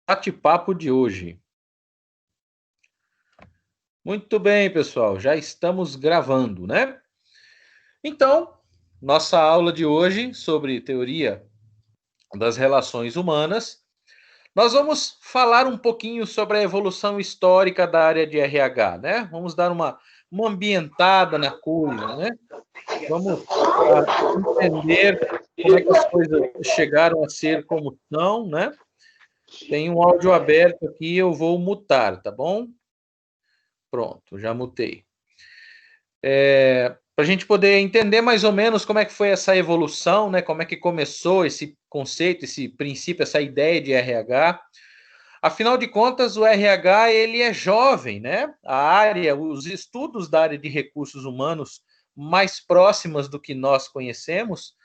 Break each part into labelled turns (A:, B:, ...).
A: bate-papo de hoje. Muito bem, pessoal, já estamos gravando, né? Então, nossa aula de hoje sobre teoria das relações humanas, nós vamos falar um pouquinho sobre a evolução histórica da área de RH, né? Vamos dar uma ambientada na coisa, né? Vamos entender como é que as coisas chegaram a ser como são, né? Tem um áudio aberto aqui, eu vou mutar, tá bom? Pronto, já mutei. Para a gente poder entender mais ou menos como é que foi essa evolução, né? Como é que começou esse conceito, esse princípio, essa ideia de RH. Afinal de contas, o RH ele é jovem, né? A área, os estudos da área de recursos humanos mais próximas do que nós conhecemos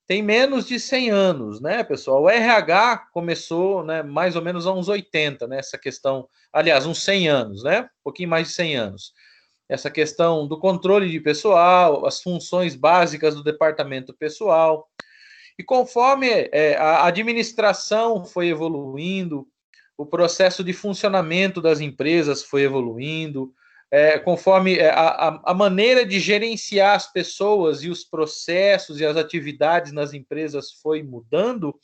A: tem menos de 100 anos, né, pessoal? O RH começou, né, mais ou menos há uns 80, né, essa questão, aliás, uns 100 anos, né? Um pouquinho mais de 100 anos. Essa questão do controle de pessoal, as funções básicas do departamento pessoal. E conforme a administração foi evoluindo, o processo de funcionamento das empresas foi evoluindo, conforme a maneira de gerenciar as pessoas e os processos e as atividades nas empresas foi mudando,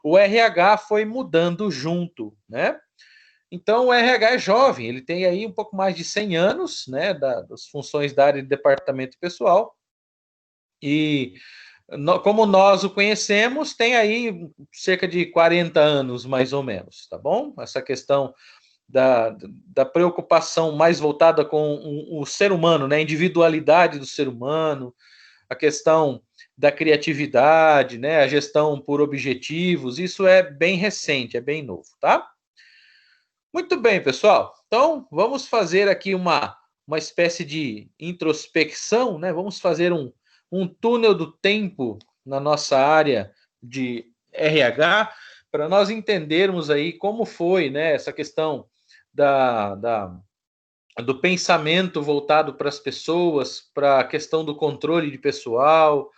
A: o RH foi mudando junto, né? Então, o RH é jovem, ele tem aí um pouco mais de 100 anos, né, das funções da área de departamento pessoal, e como nós o conhecemos, tem aí cerca de 40 anos, mais ou menos, tá bom? Essa questão da preocupação mais voltada com o ser humano, né, a individualidade do ser humano, a questão da criatividade, né, a gestão por objetivos, isso é bem recente, é bem novo, tá? Muito bem, pessoal. Então, vamos fazer aqui uma espécie de introspecção, né? Vamos fazer um túnel do tempo na nossa área de RH para nós entendermos aí como foi, né, essa questão do pensamento voltado para as pessoas, para a questão do controle de pessoal,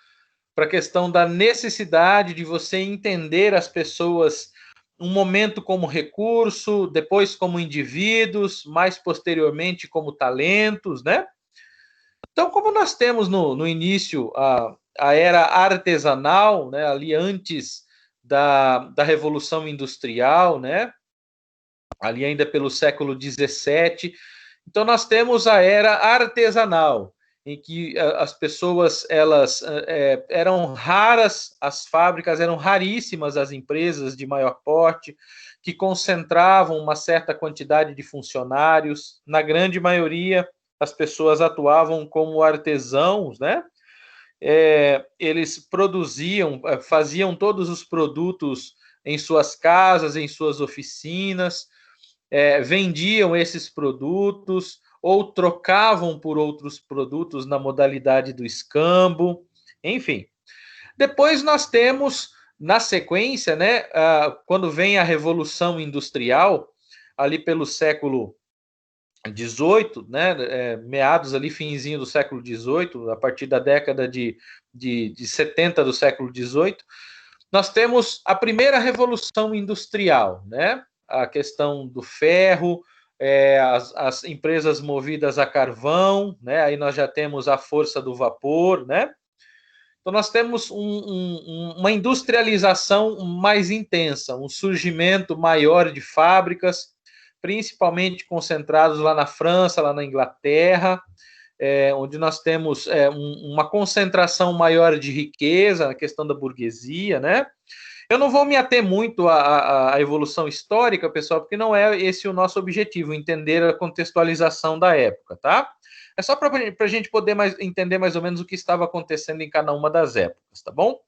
A: para a questão da necessidade de você entender as pessoas um momento como recurso, depois como indivíduos, mais posteriormente como talentos, né? Então, como nós temos no início a era artesanal, né, ali antes da Revolução Industrial, né, ali ainda pelo século XVII, então nós temos a era artesanal, em que as pessoas elas eram raras, as fábricas eram raríssimas, as empresas de maior porte que concentravam uma certa quantidade de funcionários. Na grande maioria, as pessoas atuavam como artesãos, né? Eles produziam, faziam todos os produtos em suas casas, em suas oficinas, vendiam esses produtos ou trocavam por outros produtos na modalidade do escambo, enfim. Depois nós temos, na sequência, né, quando vem a Revolução Industrial, ali pelo século XVIII, né, meados ali, finzinho do século XVIII, a partir da década de 70 do século XVIII, nós temos a primeira revolução industrial, né? A questão do ferro, as empresas movidas a carvão, né? Aí nós já temos a força do vapor, né? Então nós temos uma industrialização mais intensa, um surgimento maior de fábricas, principalmente concentrados lá na França, lá na Inglaterra, onde nós temos uma concentração maior de riqueza, a questão da burguesia, né? Eu não vou me ater muito à evolução histórica, pessoal, porque não é esse o nosso objetivo, entender a contextualização da época, tá? É só para a gente poder entender mais ou menos o que estava acontecendo em cada uma das épocas, tá bom?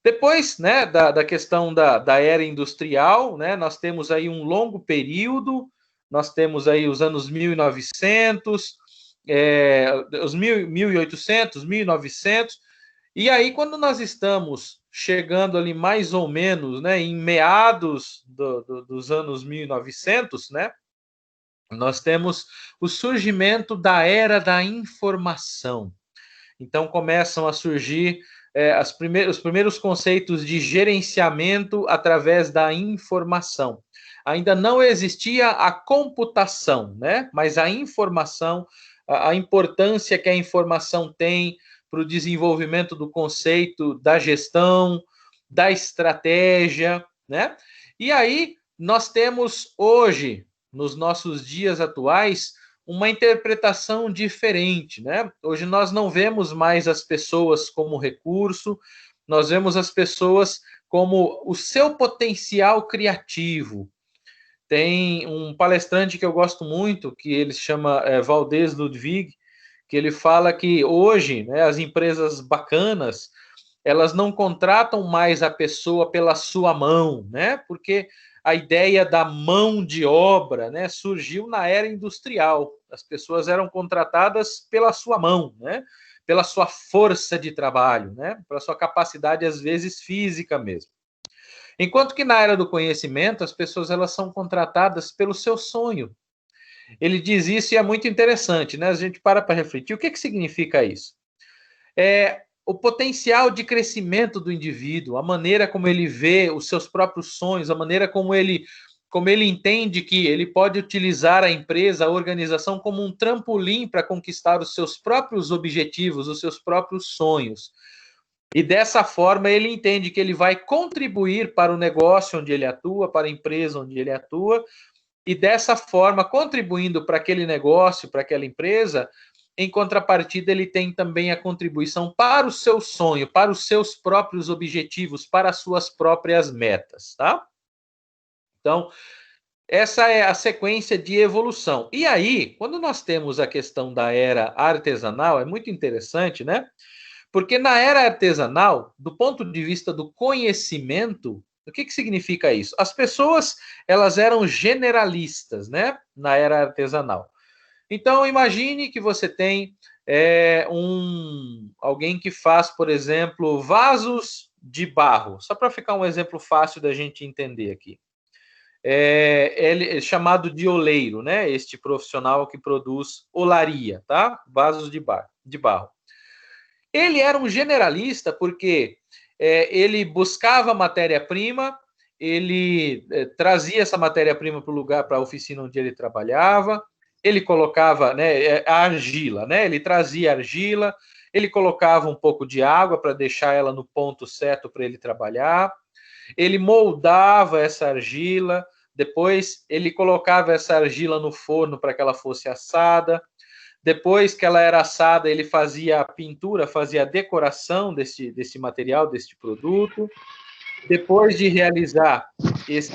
A: Depois, né, da questão da era industrial, né, nós temos aí um longo período, nós temos aí os anos 1900, os 1800, 1900, e aí quando nós estamos chegando ali mais ou menos, né, em meados dos anos 1900, né, nós temos o surgimento da era da informação. Então começam a surgir os primeiros conceitos de gerenciamento através da informação. Ainda não existia a computação, né? Mas a informação, a importância que a informação tem para o desenvolvimento do conceito da gestão, da estratégia, né? E aí nós temos hoje, nos nossos dias atuais, uma interpretação diferente, né? Hoje nós não vemos mais as pessoas como recurso, nós vemos as pessoas como o seu potencial criativo. Tem um palestrante que eu gosto muito, que ele se chama Valdez Ludwig, que ele fala que hoje, né, as empresas bacanas, elas não contratam mais a pessoa pela sua mão, né? Porque a ideia da mão de obra, né, surgiu na era industrial. As pessoas eram contratadas pela sua mão, né? Pela sua força de trabalho, né? Pela sua capacidade, às vezes, física mesmo. Enquanto que na era do conhecimento, as pessoas elas são contratadas pelo seu sonho. Ele diz isso e é muito interessante, né? A gente para refletir. O que significa isso? O potencial de crescimento do indivíduo, a maneira como ele vê os seus próprios sonhos, a maneira como ele entende que ele pode utilizar a empresa, a organização, como um trampolim para conquistar os seus próprios objetivos, os seus próprios sonhos. E dessa forma ele entende que ele vai contribuir para o negócio onde ele atua, para a empresa onde ele atua, e dessa forma, contribuindo para aquele negócio, para aquela empresa, em contrapartida, ele tem também a contribuição para o seu sonho, para os seus próprios objetivos, para as suas próprias metas, tá? Então, essa é a sequência de evolução. E aí, quando nós temos a questão da era artesanal, é muito interessante, né? Porque na era artesanal, do ponto de vista do conhecimento, o que significa isso? As pessoas, elas eram generalistas, né? Na era artesanal. Então, imagine que você tem alguém que faz, por exemplo, vasos de barro. Só para ficar um exemplo fácil da gente entender aqui. Ele é chamado de oleiro, né? Este profissional que produz olaria, tá? Vasos de barro. Ele era um generalista porque ele buscava matéria-prima, ele trazia essa matéria-prima para o lugar, para a oficina onde ele trabalhava, ele colocava, né, a argila, né? Ele trazia argila, ele colocava um pouco de água para deixar ela no ponto certo para ele trabalhar, ele moldava essa argila, depois ele colocava essa argila no forno para que ela fosse assada. Depois que ela era assada, ele fazia a pintura, fazia a decoração desse material, deste produto. Depois de realizar esse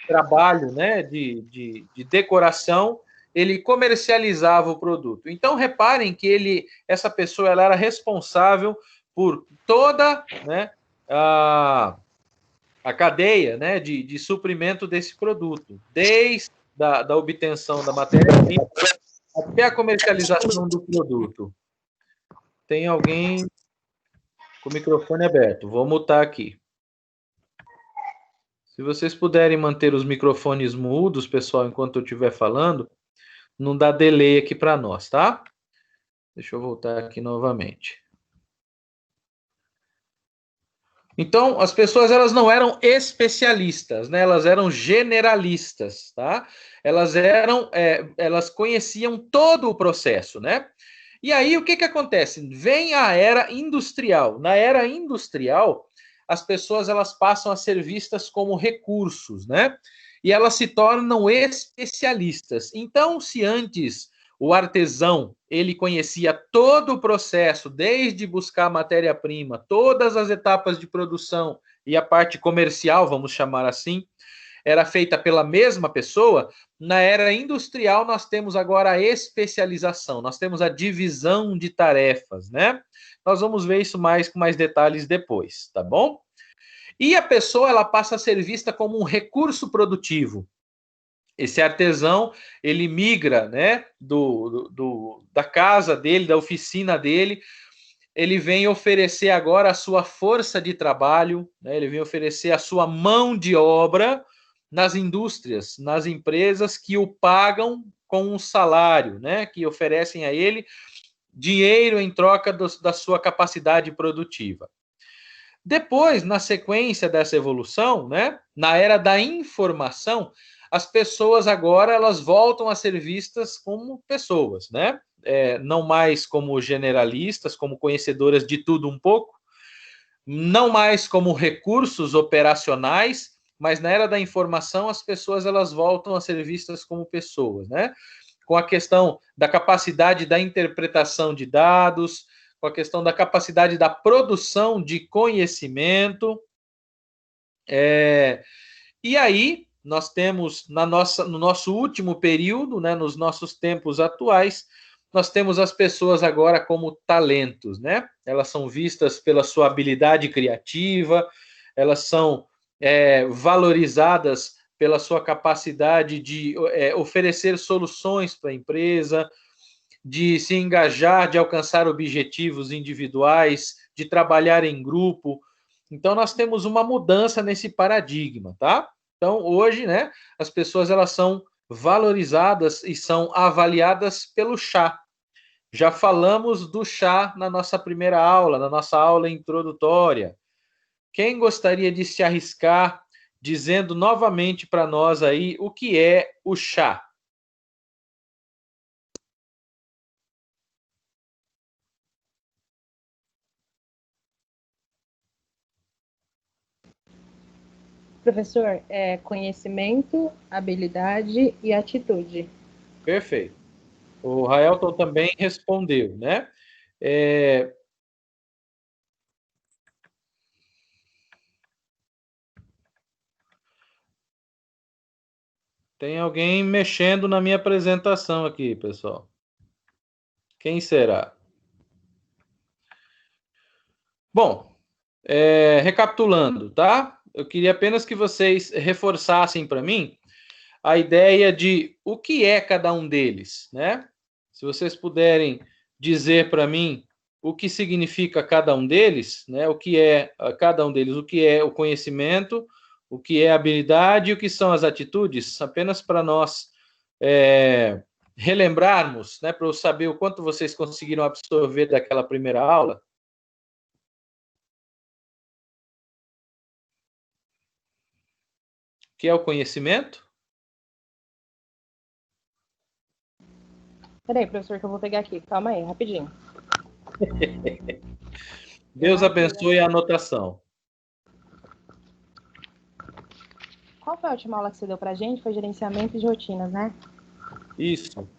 A: trabalho, né, de decoração, ele comercializava o produto. Então, reparem que essa pessoa ela era responsável por toda, né, a cadeia, né, de suprimento desse produto, desde da obtenção da matéria-prima até a comercialização do produto. Tem alguém com o microfone aberto. Vou mutar aqui. Se vocês puderem manter os microfones mudos, pessoal, enquanto eu estiver falando, não dá delay aqui para nós, tá? Deixa eu voltar aqui novamente. Então, as pessoas elas não eram especialistas, né? Elas eram generalistas, tá? Elas conheciam todo o processo, né? E aí, o que acontece? Vem a era industrial. Na era industrial, as pessoas elas passam a ser vistas como recursos, né? E elas se tornam especialistas. Então, se antes o artesão ele conhecia todo o processo, desde buscar matéria-prima, todas as etapas de produção e a parte comercial, vamos chamar assim, era feita pela mesma pessoa, na era industrial nós temos agora a especialização, nós temos a divisão de tarefas, né? Nós vamos ver isso com mais detalhes depois, tá bom? E a pessoa ela passa a ser vista como um recurso produtivo. Esse artesão, ele migra, né, da casa dele, da oficina dele, ele vem oferecer agora a sua força de trabalho, né, ele vem oferecer a sua mão de obra nas indústrias, nas empresas que o pagam com um salário, né, que oferecem a ele dinheiro em troca da sua capacidade produtiva. Depois, na sequência dessa evolução, né, na era da informação, as pessoas agora elas voltam a ser vistas como pessoas, né? Não mais como generalistas, como conhecedoras de tudo um pouco, não mais como recursos operacionais, mas na era da informação as pessoas elas voltam a ser vistas como pessoas, né? Com a questão da capacidade da interpretação de dados, com a questão da capacidade da produção de conhecimento. E aí, nós temos no nosso último período, né, nos nossos tempos atuais, nós temos as pessoas agora como talentos, né? Elas são vistas pela sua habilidade criativa, elas são valorizadas pela sua capacidade de oferecer soluções para a empresa, de se engajar, de alcançar objetivos individuais, de trabalhar em grupo. Então, nós temos uma mudança nesse paradigma, tá? Então, hoje, né, as pessoas elas são valorizadas e são avaliadas pelo chá. Já falamos do chá na nossa primeira aula, na nossa aula introdutória. Quem gostaria de se arriscar dizendo novamente para nós aí o que é o chá?
B: Professor, é conhecimento, habilidade e atitude.
A: Perfeito. O Raelton também respondeu, né? Tem alguém mexendo na minha apresentação aqui, pessoal. Quem será? Bom, recapitulando, tá? Eu queria apenas que vocês reforçassem para mim a ideia de o que é cada um deles, né? Se vocês puderem dizer para mim o que significa cada um deles, né? O que é cada um deles, o que é o conhecimento, o que é a habilidade e o que são as atitudes, apenas para nós relembrarmos, né? Para eu saber o quanto vocês conseguiram absorver daquela primeira aula. Que é o conhecimento?
B: Peraí, professor, que eu vou pegar aqui. Calma aí, rapidinho.
A: Deus abençoe a anotação.
B: Qual foi a última aula que você deu pra gente? Foi gerenciamento de rotinas, né?
A: Isso.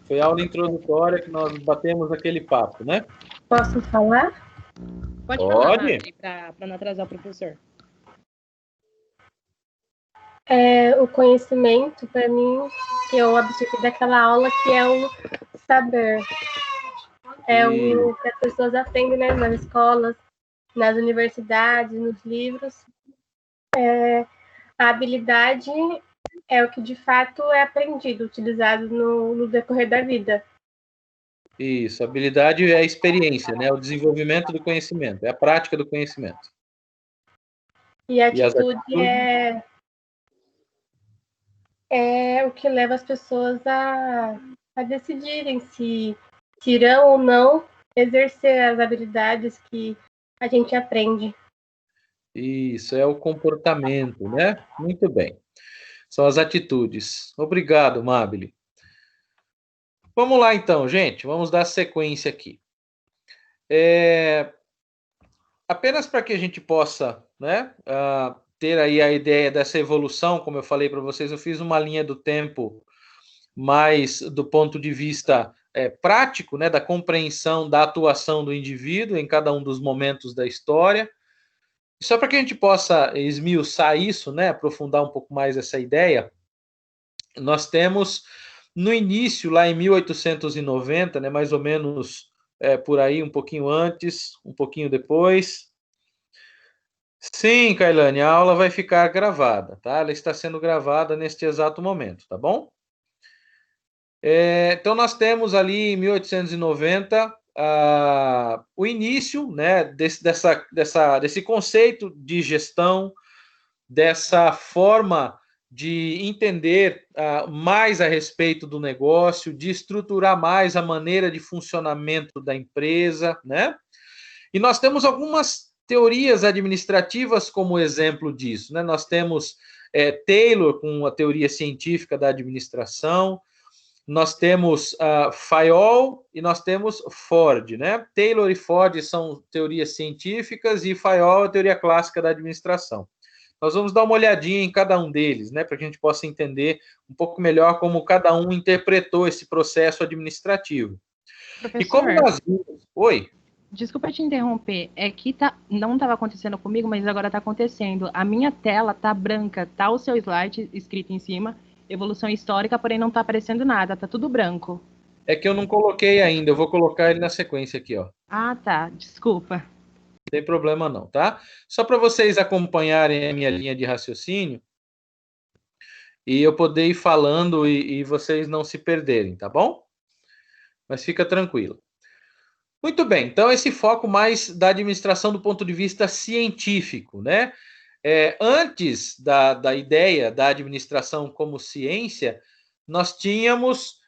A: Foi a aula introdutória que nós batemos aquele papo, né?
C: Posso falar?
B: Pode falar, Mari, para não atrasar o professor.
C: O conhecimento, para mim, que eu absorvi daquela aula, que é o saber. É o que as pessoas aprendem, né, nas escolas, nas universidades, nos livros. A habilidade é o que, de fato, é aprendido, utilizado no decorrer da vida.
A: Isso, habilidade é a experiência, né? O desenvolvimento do conhecimento, é a prática do conhecimento.
C: E a atitude é o que leva as pessoas a decidirem se irão ou não exercer as habilidades que a gente aprende.
A: Isso, é o comportamento, né? Muito bem. São as atitudes. Obrigado, Mabile. Vamos lá, então, gente. Vamos dar sequência aqui. Apenas para que a gente possa, né, ter aí a ideia dessa evolução, como eu falei para vocês, eu fiz uma linha do tempo mais do ponto de vista prático, né, da compreensão da atuação do indivíduo em cada um dos momentos da história. Só para que a gente possa esmiuçar isso, né, aprofundar um pouco mais essa ideia, nós temos no início, lá em 1890, né, mais ou menos por aí, um pouquinho antes, um pouquinho depois. Sim, Kailane, a aula vai ficar gravada, tá? Ela está sendo gravada neste exato momento, tá bom? Então, nós temos ali em 1890 o início, né, desse conceito de gestão, dessa forma de entender mais a respeito do negócio, de estruturar mais a maneira de funcionamento da empresa, né? E nós temos algumas teorias administrativas como exemplo disso, né? Nós temos Taylor com a teoria científica da administração, nós temos Fayol e nós temos Ford, né? Taylor e Ford são teorias científicas e Fayol é a teoria clássica da administração. Nós vamos dar uma olhadinha em cada um deles, né, para que a gente possa entender um pouco melhor como cada um interpretou esse processo administrativo.
B: Professor,
A: e como nós vimos... Oi?
B: Desculpa te interromper, é que não estava acontecendo comigo, mas agora está acontecendo. A minha tela está branca, tá o seu slide escrito em cima, evolução histórica, porém não está aparecendo nada, tá tudo branco.
A: É que eu não coloquei ainda, eu vou colocar ele na sequência aqui, ó.
B: Ah, tá, desculpa.
A: Não tem problema não, tá? Só para vocês acompanharem a minha linha de raciocínio e eu poder ir falando e vocês não se perderem, tá bom? Mas fica tranquilo. Muito bem, então esse foco mais da administração do ponto de vista científico, né? Antes da ideia da administração como ciência, nós tínhamos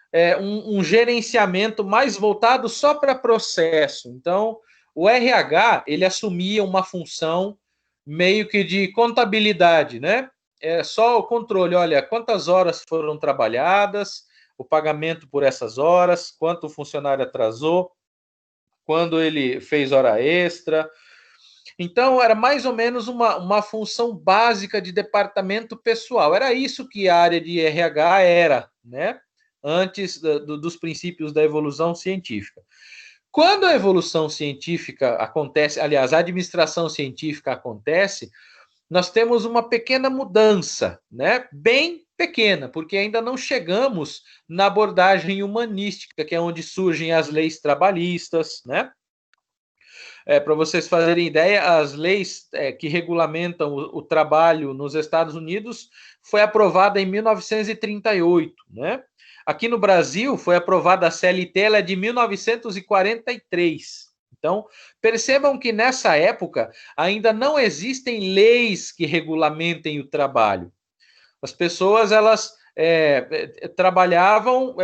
A: um gerenciamento mais voltado só para processo. Então, o RH, ele assumia uma função meio que de contabilidade, né? É só o controle, olha, quantas horas foram trabalhadas, o pagamento por essas horas, quanto o funcionário atrasou, quando ele fez hora extra. Então, era mais ou menos uma função básica de departamento pessoal. Era isso que a área de RH era, né? Antes dos princípios da evolução científica. Quando a evolução científica acontece, aliás, a administração científica acontece, nós temos uma pequena mudança, né? Bem pequena, porque ainda não chegamos na abordagem humanística, que é onde surgem as leis trabalhistas, né? Para vocês fazerem ideia, as leis que regulamentam o trabalho nos Estados Unidos foi aprovada em 1938, né? Aqui no Brasil foi aprovada a CLT, ela é de 1943. Então, percebam que nessa época ainda não existem leis que regulamentem o trabalho. As pessoas, elas trabalhavam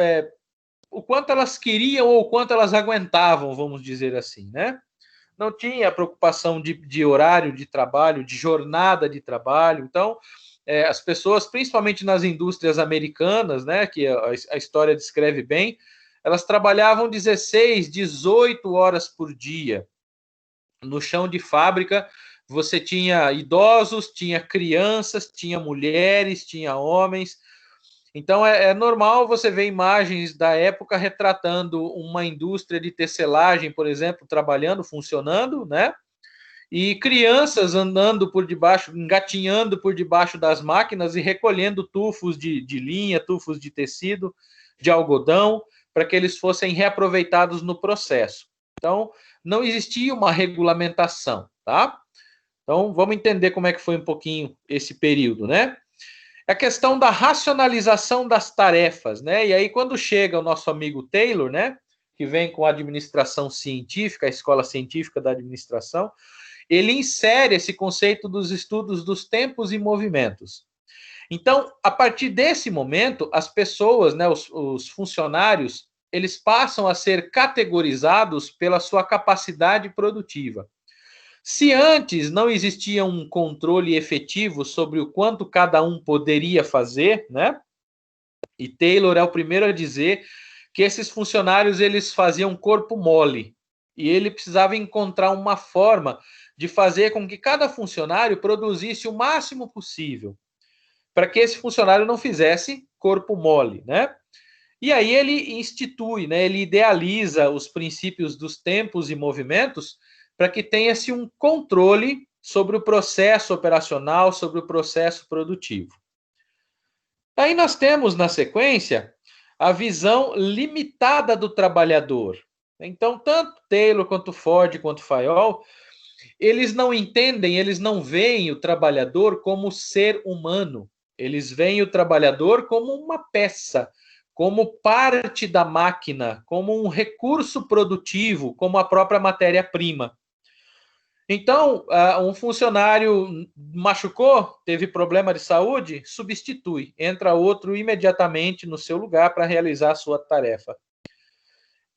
A: o quanto elas queriam ou o quanto elas aguentavam, vamos dizer assim, né? Não tinha preocupação de horário de trabalho, de jornada de trabalho. Então, as pessoas, principalmente nas indústrias americanas, né, que a história descreve bem, elas trabalhavam 16, 18 horas por dia. No chão de fábrica, você tinha idosos, tinha crianças, tinha mulheres, tinha homens. Então, é normal você ver imagens da época retratando uma indústria de tecelagem, por exemplo, trabalhando, funcionando, né? E crianças andando por debaixo, engatinhando por debaixo das máquinas e recolhendo tufos de linha, tufos de tecido, de algodão, para que eles fossem reaproveitados no processo. Então, não existia uma regulamentação, tá? Então, vamos entender como é que foi um pouquinho esse período, né? A questão da racionalização das tarefas, né? E aí, quando chega o nosso amigo Taylor, né? Que vem com a administração científica, a escola científica da administração, ele insere esse conceito dos estudos dos tempos e movimentos. Então, a partir desse momento, as pessoas, né, os funcionários, eles passam a ser categorizados pela sua capacidade produtiva. Se antes não existia um controle efetivo sobre o quanto cada um poderia fazer, né? E Taylor é o primeiro a dizer que esses funcionários eles faziam corpo mole e ele precisava encontrar uma forma de fazer com que cada funcionário produzisse o máximo possível para que esse funcionário não fizesse corpo mole, né? E aí ele institui, né? Ele idealiza os princípios dos tempos e movimentos para que tenha-se um controle sobre o processo operacional, sobre o processo produtivo. Aí nós temos, na sequência, a visão limitada do trabalhador. Então, tanto Taylor, quanto Ford, quanto Fayol, eles não entendem, eles não veem o trabalhador como ser humano. Eles veem o trabalhador como uma peça, como parte da máquina, como um recurso produtivo, como a própria matéria-prima. Então, um funcionário machucou, teve problema de saúde, substitui, entra outro imediatamente no seu lugar para realizar a sua tarefa.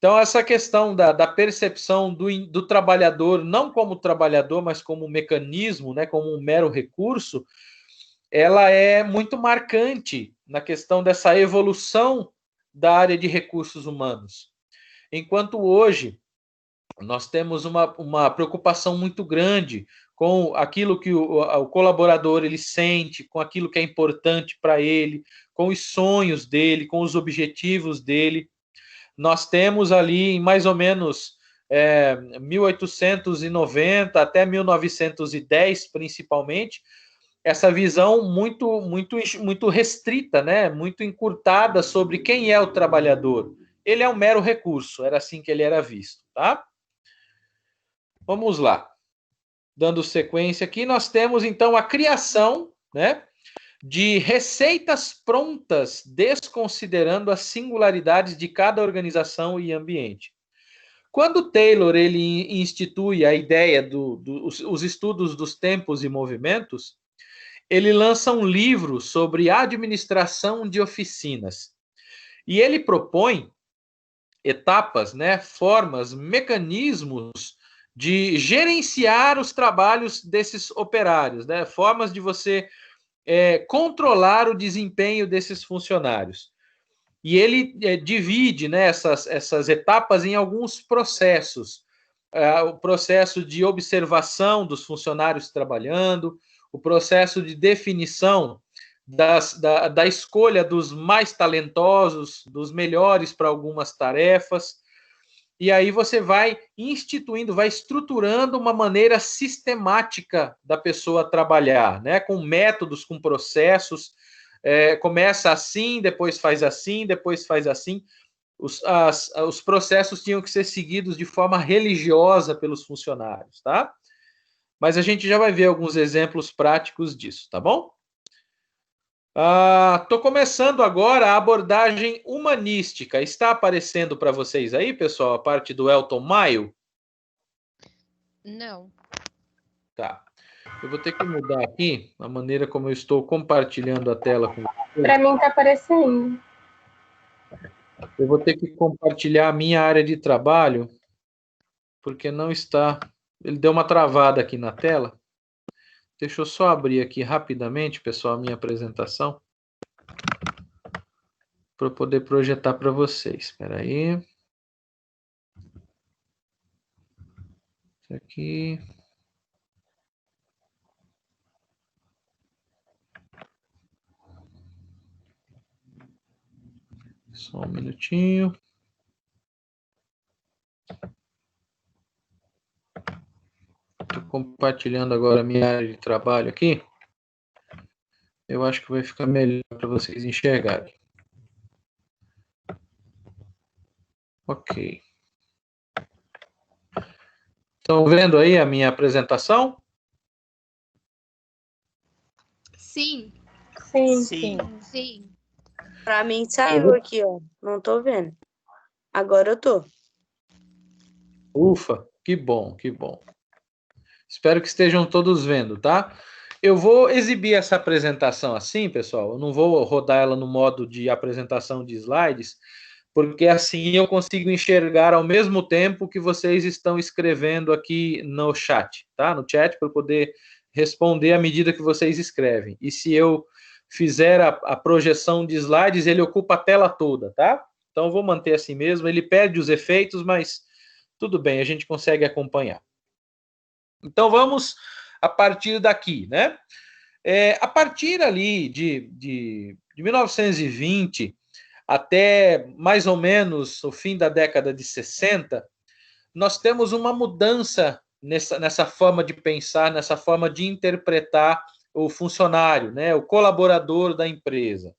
A: Então, essa questão da percepção do trabalhador, não como trabalhador, mas como um mecanismo, né, como um mero recurso, ela é muito marcante na questão dessa evolução da área de recursos humanos. Enquanto hoje nós temos uma preocupação muito grande com aquilo que o colaborador ele sente, com aquilo que é importante para ele, com os sonhos dele, com os objetivos dele. Nós temos ali em mais ou menos 1890 até 1910, principalmente, essa visão muito restrita, né? Muito encurtada sobre quem é o trabalhador. Ele é um mero recurso, era assim que ele era visto, tá? Vamos lá. Dando sequência aqui, nós temos então a criação, né, de receitas prontas, desconsiderando as singularidades de cada organização e ambiente. Quando Taylor ele institui a ideia os estudos dos tempos e movimentos, ele lança um livro sobre administração de oficinas. E ele propõe etapas, né, formas, mecanismos de gerenciar os trabalhos desses operários, né, formas de você controlar o desempenho desses funcionários. E ele divide, né, essas etapas em alguns processos. O processo de observação dos funcionários trabalhando, o processo de definição da escolha dos mais talentosos, dos melhores para algumas tarefas. E aí você vai instituindo, vai estruturando uma maneira sistemática da pessoa trabalhar, né? Com métodos, com processos. Começa assim, depois faz assim, depois faz assim. Os processos tinham que ser seguidos de forma religiosa pelos funcionários, tá? Mas a gente já vai ver alguns exemplos práticos disso, tá bom? Estou começando agora a abordagem humanística. Está aparecendo para vocês aí, pessoal, a parte do Elton Maio?
B: Não.
A: Tá. Eu vou ter que mudar aqui a maneira como eu estou compartilhando a tela com vocês.
C: Para mim está aparecendo.
A: Eu vou ter que compartilhar a minha área de trabalho, porque não está... Ele deu uma travada aqui na tela. Deixa eu só abrir aqui rapidamente, pessoal, a minha apresentação, para eu poder projetar para vocês. Espera aí. Isso aqui. Só um minutinho. Estou compartilhando agora a minha área de trabalho aqui. Eu acho que vai ficar melhor para vocês enxergarem. Ok. Estão vendo aí a minha apresentação?
D: Sim.
C: Sim.
D: Para mim saiu aqui, ó. Não tô vendo. Agora eu tô.
A: Ufa, que bom, que bom. Espero que estejam todos vendo, tá? Eu vou exibir essa apresentação assim, pessoal. Eu não vou rodar ela no modo de apresentação de slides, porque assim eu consigo enxergar ao mesmo tempo que vocês estão escrevendo aqui no chat, tá? No chat, para eu poder responder à medida que vocês escrevem. E se eu fizer a projeção de slides, ele ocupa a tela toda, tá? Então eu vou manter assim mesmo. Ele perde os efeitos, mas tudo bem, a gente consegue acompanhar. Então vamos a partir daqui, né? A partir ali de 1920 até mais ou menos o fim da década de 60, nós temos uma mudança nessa forma de pensar, nessa forma de interpretar o funcionário, né? O colaborador da empresa.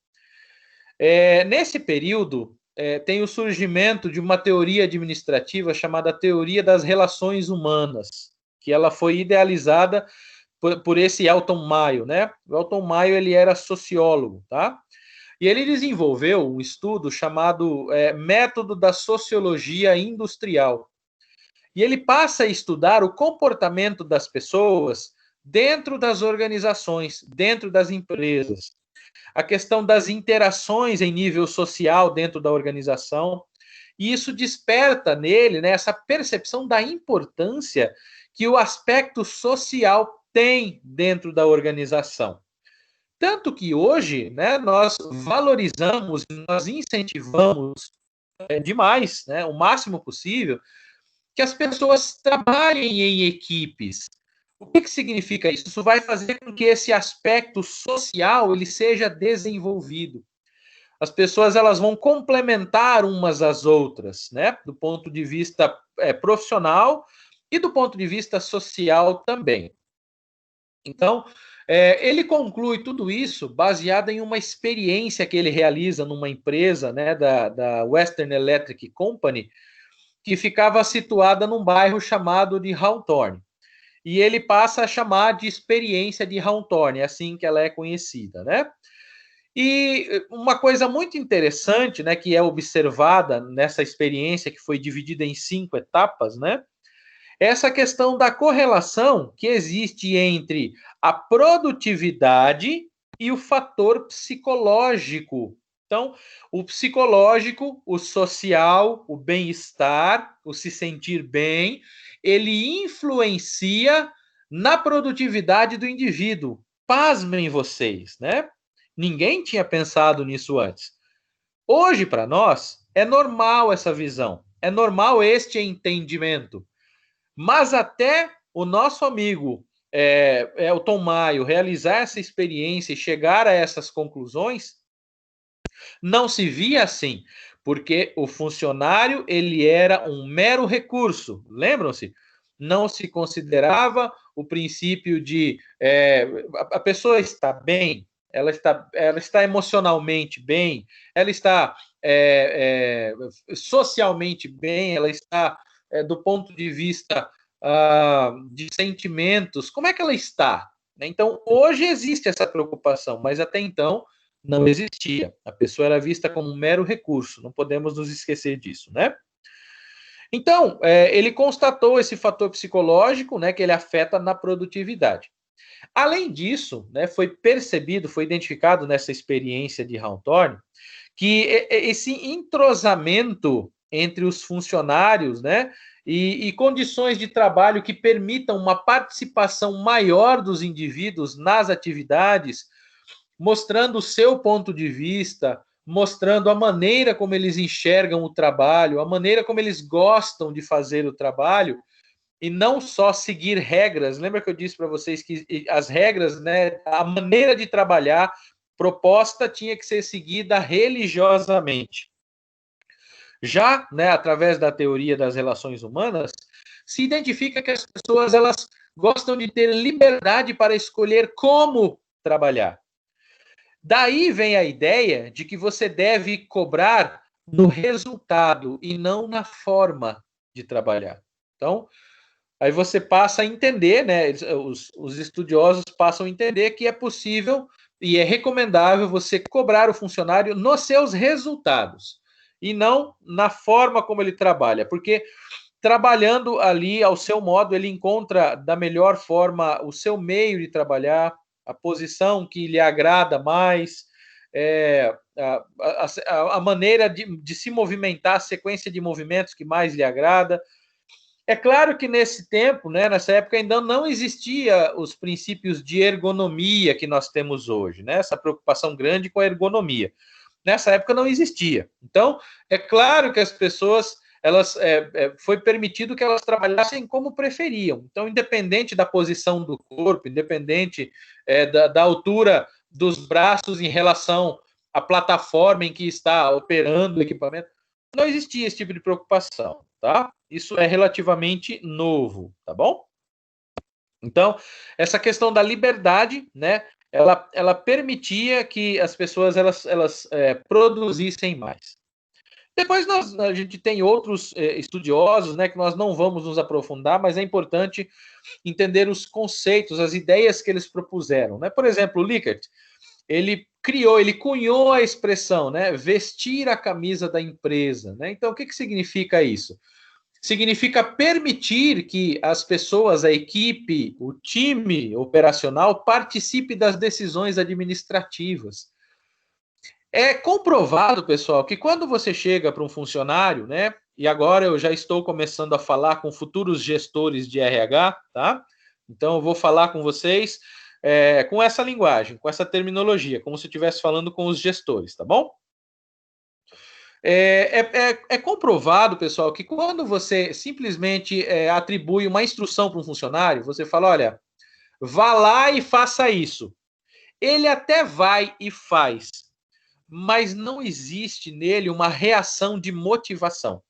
A: Nesse período, tem o surgimento de uma teoria administrativa chamada teoria das relações humanas, que ela foi idealizada por esse Elton Mayo, né? O Elton Mayo, ele era sociólogo, tá? E ele desenvolveu um estudo chamado Método da Sociologia Industrial. E ele passa a estudar o comportamento das pessoas dentro das organizações, dentro das empresas. A questão das interações em nível social dentro da organização e isso desperta nele, né, essa percepção da importância que o aspecto social tem dentro da organização. Tanto que hoje, né, nós valorizamos, nós incentivamos demais, né, o máximo possível, que as pessoas trabalhem em equipes. O que significa isso? Isso vai fazer com que esse aspecto social ele seja desenvolvido. As pessoas elas vão complementar umas às outras, né? Do ponto de vista profissional e do ponto de vista social também. Então, ele conclui tudo isso baseado em uma experiência que ele realiza numa empresa, né, da Western Electric Company, que ficava situada num bairro chamado de Hawthorne. E ele passa a chamar de experiência de Hawthorne, é assim que ela é conhecida, né? E uma coisa muito interessante, né, que é observada nessa experiência que foi dividida em 5 etapas, né? Essa questão da correlação que existe entre a produtividade e o fator psicológico. Então, o psicológico, o social, o bem-estar, o se sentir bem, ele influencia na produtividade do indivíduo. Pasmem vocês, né? Ninguém tinha pensado nisso antes. Hoje, para nós, é normal essa visão, é normal este entendimento. Mas até o nosso amigo o Tom Maio realizar essa experiência e chegar a essas conclusões, não se via assim, porque o funcionário ele era um mero recurso. Lembram-se? Não se considerava o princípio de a pessoa está bem, ela está emocionalmente bem, ela está socialmente bem, ela está do ponto de vista de sentimentos, como é que ela está? Então, hoje existe essa preocupação, mas até então não existia. A pessoa era vista como um mero recurso, não podemos nos esquecer disso, né? Então, ele constatou esse fator psicológico, né, que ele afeta na produtividade. Além disso, né, foi percebido, foi identificado nessa experiência de Hawthorne, que esse entrosamento entre os funcionários, né, e condições de trabalho que permitam uma participação maior dos indivíduos nas atividades, mostrando o seu ponto de vista, mostrando a maneira como eles enxergam o trabalho, a maneira como eles gostam de fazer o trabalho, e não só seguir regras. Lembra que eu disse para vocês que as regras, né, a maneira de trabalhar proposta tinha que ser seguida religiosamente. Já, né, através da teoria das relações humanas, se identifica que as pessoas elas gostam de ter liberdade para escolher como trabalhar. Daí vem a ideia de que você deve cobrar no resultado e não na forma de trabalhar. Então, aí você passa a entender, né? Os estudiosos passam a entender que é possível e é recomendável você cobrar o funcionário nos seus resultados e não na forma como ele trabalha, porque trabalhando ali ao seu modo, ele encontra da melhor forma o seu meio de trabalhar, a posição que lhe agrada mais, a maneira de se movimentar, a sequência de movimentos que mais lhe agrada. É claro que nesse tempo, né, nessa época, ainda não existia os princípios de ergonomia que nós temos hoje, né? Essa preocupação grande com a ergonomia. Nessa época não existia. Então, é claro que as pessoas foi permitido que elas trabalhassem como preferiam. Então, independente da posição do corpo, independente da altura dos braços em relação à plataforma em que está operando o equipamento, não existia esse tipo de preocupação, tá? Isso é relativamente novo, tá bom? Então, essa questão da liberdade, né, ela permitia que as pessoas elas produzissem mais. Depois a gente tem outros estudiosos, né, que nós não vamos nos aprofundar, mas é importante entender os conceitos, as ideias que eles propuseram, né? Por exemplo, o Likert, ele cunhou a expressão, né, vestir a camisa da empresa, né? Então, o que significa isso? Significa permitir que as pessoas, a equipe, o time operacional participe das decisões administrativas. É comprovado, pessoal, que quando você chega para um funcionário, né? E agora eu já estou começando a falar com futuros gestores de RH, tá? Então eu vou falar com vocês com essa linguagem, com essa terminologia, como se eu estivesse falando com os gestores, tá bom? É comprovado, pessoal, que quando você simplesmente atribui uma instrução para um funcionário, você fala, olha, vá lá e faça isso. Ele até vai e faz, mas não existe nele uma reação de motivação.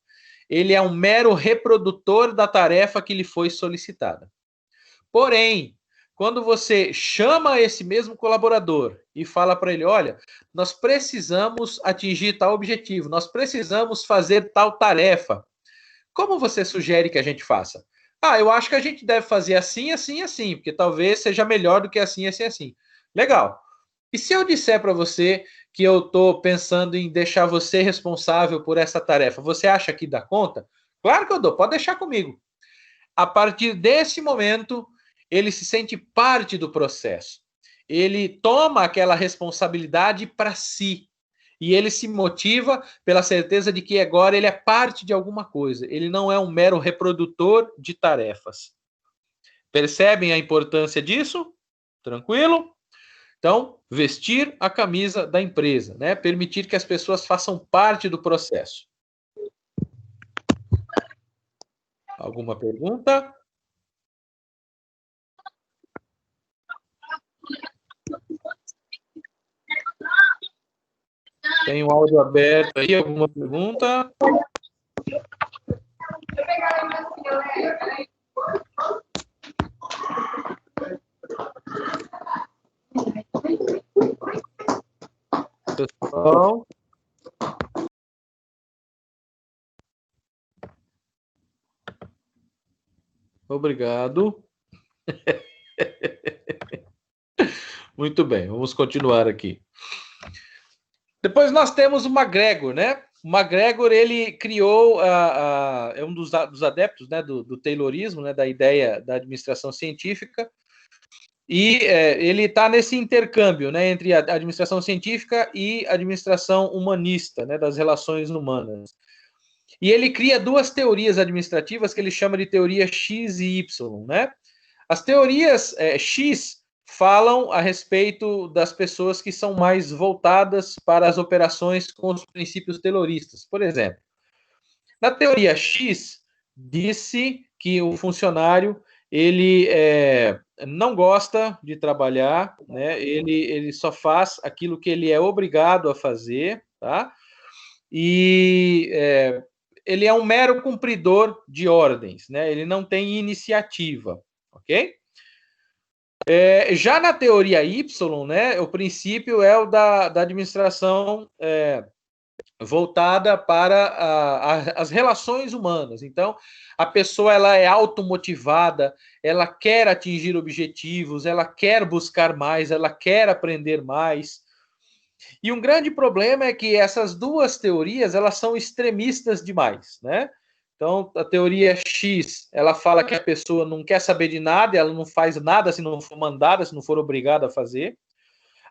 A: Ele é um mero reprodutor da tarefa que lhe foi solicitada. Porém, quando você chama esse mesmo colaborador e fala para ele, olha, nós precisamos atingir tal objetivo, nós precisamos fazer tal tarefa, como você sugere que a gente faça? Ah, eu acho que a gente deve fazer assim, assim, assim, porque talvez seja melhor do que assim, assim, assim. Legal. E se eu disser para você que eu estou pensando em deixar você responsável por essa tarefa, você acha que dá conta? Claro que eu dou, pode deixar comigo. A partir desse momento, ele se sente parte do processo. Ele toma aquela responsabilidade para si. E ele se motiva pela certeza de que agora ele é parte de alguma coisa. Ele não é um mero reprodutor de tarefas. Percebem a importância disso? Tranquilo? Então, vestir a camisa da empresa, né? Permitir que as pessoas façam parte do processo. Alguma pergunta? Tem um áudio aberto aí, alguma pergunta? Pessoal? Obrigado. Muito bem, vamos continuar aqui. Depois nós temos o McGregor, né? O McGregor, ele criou, é um dos adeptos, né, do Taylorismo, né, da ideia da administração científica, e ele está nesse intercâmbio, né, entre a administração científica e a administração humanista, né, das relações humanas. E ele cria duas teorias administrativas que ele chama de teoria X e Y, né? As teorias X falam a respeito das pessoas que são mais voltadas para as operações com os princípios tayloristas. Por exemplo, na teoria X, disse que o funcionário ele não gosta de trabalhar, né? Ele só faz aquilo que ele é obrigado a fazer, tá? E ele é um mero cumpridor de ordens, né? Ele não tem iniciativa, ok? Já na teoria Y, né, o princípio é o da administração voltada para as relações humanas. Então, a pessoa ela é automotivada, ela quer atingir objetivos, ela quer buscar mais, ela quer aprender mais. E um grande problema é que essas duas teorias elas são extremistas demais, né? Então, a teoria X, ela fala que a pessoa não quer saber de nada, ela não faz nada se não for mandada, se não for obrigada a fazer.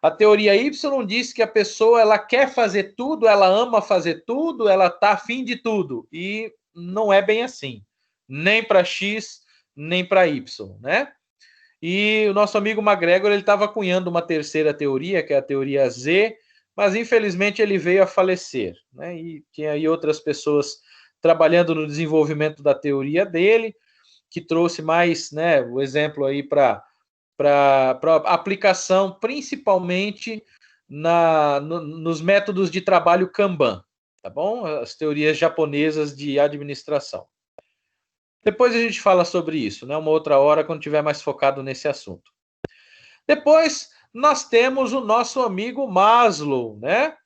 A: A teoria Y diz que a pessoa ela quer fazer tudo, ela ama fazer tudo, ela está afim de tudo. E não é bem assim. Nem para X, nem para Y, né? E o nosso amigo McGregor ele estava cunhando uma terceira teoria, que é a teoria Z, mas infelizmente ele veio a falecer, né? E tinha aí outras pessoas trabalhando no desenvolvimento da teoria dele, que trouxe mais, né, o exemplo aí para aplicação, principalmente nos métodos de trabalho Kanban, tá bom? As teorias japonesas de administração. Depois a gente fala sobre isso, né? Uma outra hora, quando tiver mais focado nesse assunto. Depois, nós temos o nosso amigo Maslow, né?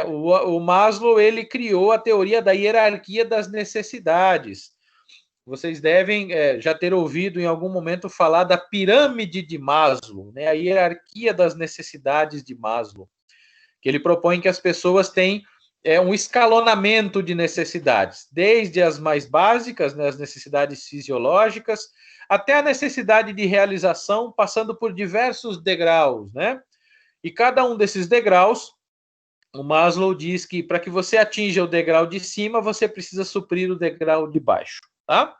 A: O Maslow, ele criou a teoria da hierarquia das necessidades. Vocês devem já ter ouvido em algum momento falar da pirâmide de Maslow, né? A hierarquia das necessidades de Maslow, que ele propõe que as pessoas têm um escalonamento de necessidades, desde as mais básicas, né, as necessidades fisiológicas, até a necessidade de realização, passando por diversos degraus, né? E cada um desses degraus o Maslow diz que para que você atinja o degrau de cima, você precisa suprir o degrau de baixo, tá?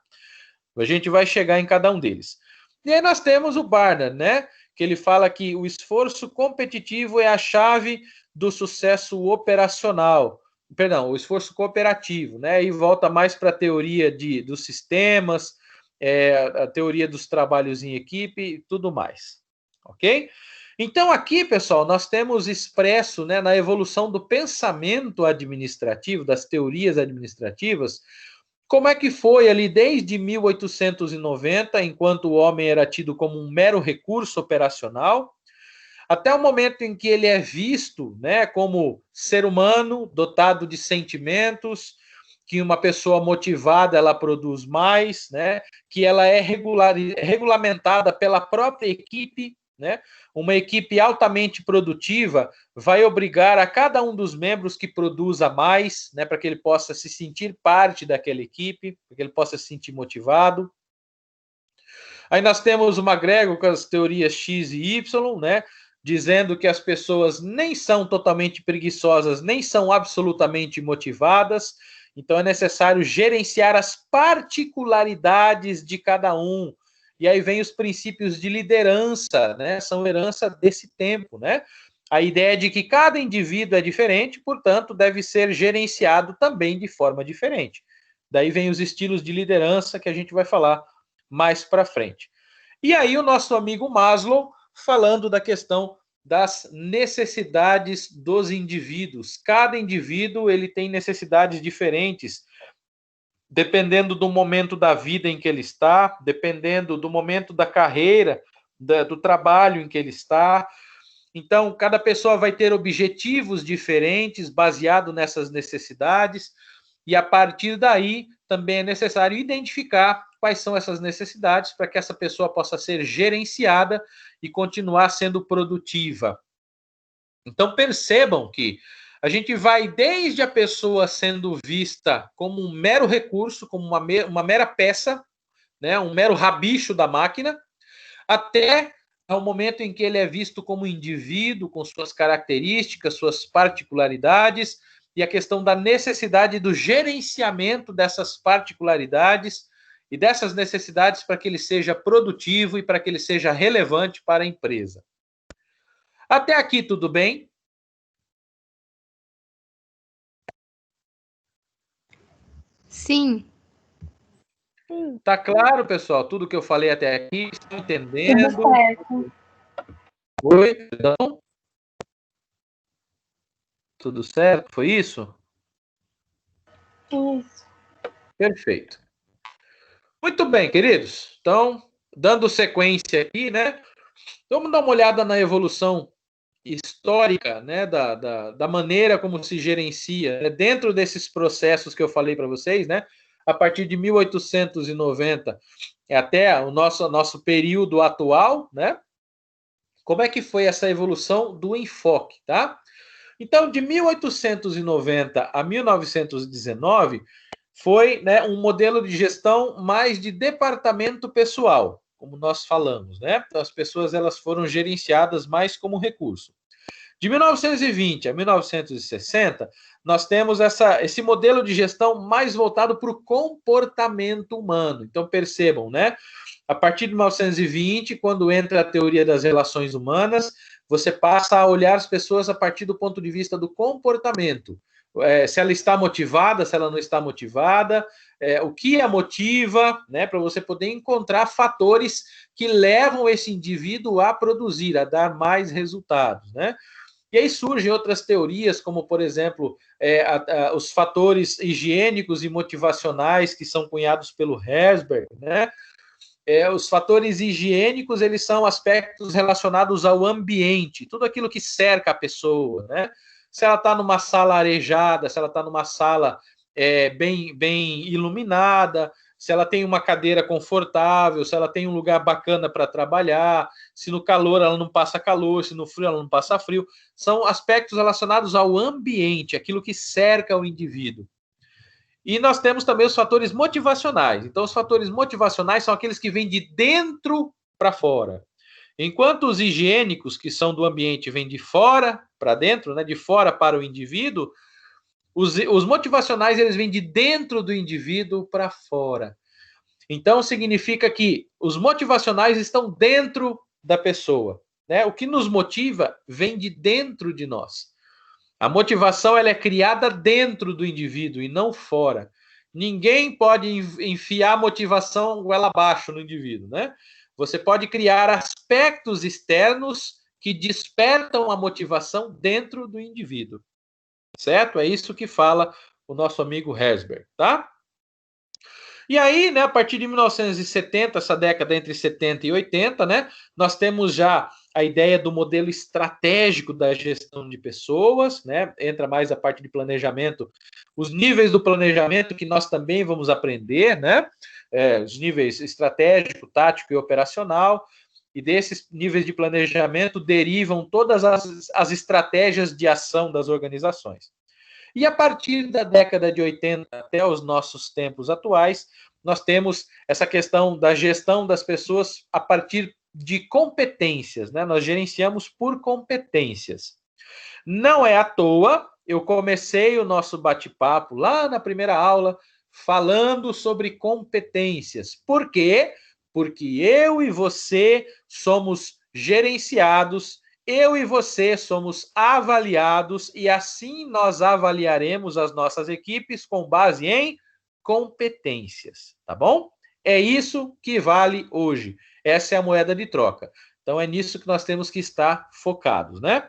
A: A gente vai chegar em cada um deles. E aí nós temos o Barnard, né? Que ele fala que o esforço competitivo é a chave do sucesso operacional. Perdão, o esforço cooperativo, né? E volta mais para a teoria dos sistemas, a teoria dos trabalhos em equipe e tudo mais. Ok? Então, aqui, pessoal, nós temos expresso, né, na evolução do pensamento administrativo, das teorias administrativas, como é que foi ali desde 1890, enquanto o homem era tido como um mero recurso operacional, até o momento em que ele é visto, né, como ser humano, dotado de sentimentos, que uma pessoa motivada ela produz mais, né, que ela é regulamentada pela própria equipe, né? Uma equipe altamente produtiva vai obrigar a cada um dos membros que produza mais, né, para que ele possa se sentir parte daquela equipe, para que ele possa se sentir motivado. Aí nós temos o McGregor com as teorias X e Y, né, dizendo que as pessoas nem são totalmente preguiçosas, nem são absolutamente motivadas. Então é necessário gerenciar as particularidades de cada um. E aí vem os princípios de liderança, né? São herança desse tempo, né? A ideia de que cada indivíduo é diferente, portanto, deve ser gerenciado também de forma diferente. Daí vem os estilos de liderança que a gente vai falar mais para frente. E aí o nosso amigo Maslow falando da questão das necessidades dos indivíduos. Cada indivíduo ele tem necessidades diferentes, dependendo do momento da vida em que ele está, dependendo do momento da carreira, do trabalho em que ele está. Então, cada pessoa vai ter objetivos diferentes, baseado nessas necessidades, e a partir daí também é necessário identificar quais são essas necessidades para que essa pessoa possa ser gerenciada e continuar sendo produtiva. Então, percebam que a gente vai desde a pessoa sendo vista como um mero recurso, como uma mera peça, né, um mero rabicho da máquina, até ao momento em que ele é visto como indivíduo, com suas características, suas particularidades, e a questão da necessidade do gerenciamento dessas particularidades e dessas necessidades para que ele seja produtivo e para que ele seja relevante para a empresa. Até aqui tudo bem?
E: Sim.
A: Tá claro, pessoal? Tudo que eu falei até aqui, estão entendendo?
C: Tudo certo.
A: Oi, perdão? Tudo certo? Foi isso?
C: Isso.
A: Perfeito. Muito bem, queridos. Então, dando sequência aqui, né? Vamos dar uma olhada na evolução histórica, né? Da maneira como se gerencia, né? Dentro desses processos que eu falei para vocês, né? A partir de 1890 até o nosso período atual, né? Como é que foi essa evolução do enfoque, tá? Então, de 1890 a 1919, foi, né, um modelo de gestão mais de departamento pessoal, como nós falamos, né? Então, as pessoas elas foram gerenciadas mais como recurso. De 1920 a 1960, nós temos esse modelo de gestão mais voltado para o comportamento humano. Então, percebam, né? A partir de 1920, quando entra a teoria das relações humanas, você passa a olhar as pessoas a partir do ponto de vista do comportamento. Se ela está motivada, se ela não está motivada, o que a motiva, né, para você poder encontrar fatores que levam esse indivíduo a produzir, a dar mais resultados, né? E aí surgem outras teorias, como, por exemplo, os fatores higiênicos e motivacionais que são cunhados pelo Herzberg, né? Os fatores higiênicos, eles são aspectos relacionados ao ambiente, tudo aquilo que cerca a pessoa, né? Se ela está numa sala arejada, se ela está numa sala bem iluminada, se ela tem uma cadeira confortável, se ela tem um lugar bacana para trabalhar, se no calor ela não passa calor, se no frio ela não passa frio. São aspectos relacionados ao ambiente, aquilo que cerca o indivíduo. E nós temos também os fatores motivacionais. Então, os fatores motivacionais são aqueles que vêm de dentro para fora. Enquanto os higiênicos, que são do ambiente, vêm de fora para dentro, né, de fora para o indivíduo, os motivacionais eles vêm de dentro do indivíduo para fora. Então, significa que os motivacionais estão dentro da pessoa, né? O que nos motiva vem de dentro de nós. A motivação ela é criada dentro do indivíduo e não fora. Ninguém pode enfiar motivação goela abaixo no indivíduo, né? Você pode criar aspectos externos que despertam a motivação dentro do indivíduo. Certo? É isso que fala o nosso amigo Herzberg, tá? E aí, né, a partir de 1970, essa década entre 70 e 80, né, nós temos já a ideia do modelo estratégico da gestão de pessoas, né, entra mais a parte de planejamento, os níveis do planejamento que nós também vamos aprender, né, os níveis estratégico, tático e operacional, e desses níveis de planejamento derivam todas as estratégias de ação das organizações. E a partir da década de 80 até os nossos tempos atuais, nós temos essa questão da gestão das pessoas a partir de competências, né? Nós gerenciamos por competências. Não é à toa, eu comecei o nosso bate-papo lá na primeira aula falando sobre competências. Por quê? Porque eu e você somos gerenciados, eu e você somos avaliados e assim nós avaliaremos as nossas equipes com base em competências, tá bom? É isso que vale hoje. Essa é a moeda de troca. Então é nisso que nós temos que estar focados, né?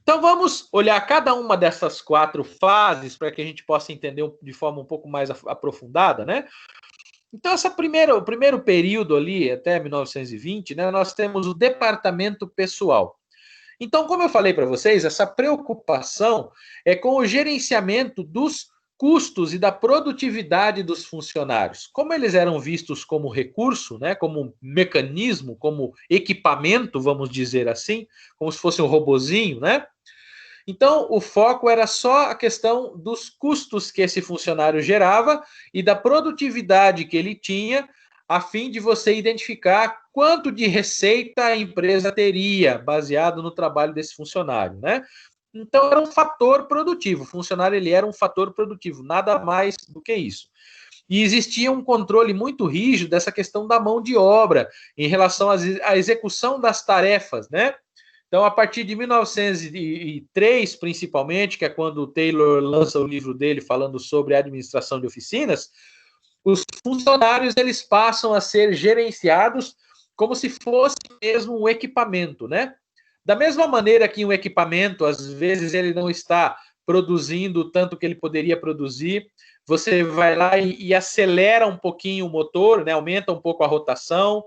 A: Então vamos olhar cada uma dessas 4 fases para que a gente possa entender de forma um pouco mais aprofundada, né? Então, o primeiro período ali, até 1920, né, nós temos o departamento pessoal. Então, como eu falei para vocês, essa preocupação é com o gerenciamento dos custos e da produtividade dos funcionários. Como eles eram vistos como recurso, né, como mecanismo, como equipamento, vamos dizer assim, como se fosse um robozinho, né? Então, o foco era só a questão dos custos que esse funcionário gerava e da produtividade que ele tinha, a fim de você identificar quanto de receita a empresa teria, baseado no trabalho desse funcionário, né? Então, era um fator produtivo. O funcionário ele era um fator produtivo, nada mais do que isso. E existia um controle muito rígido dessa questão da mão de obra em relação à execução das tarefas, né? Então, a partir de 1903, principalmente, que é quando o Taylor lança o livro dele falando sobre a administração de oficinas, os funcionários eles passam a ser gerenciados como se fosse mesmo um equipamento, né? Da mesma maneira que um equipamento, às vezes, ele não está produzindo o tanto que ele poderia produzir, você vai lá e acelera um pouquinho o motor, né? Aumenta um pouco a rotação,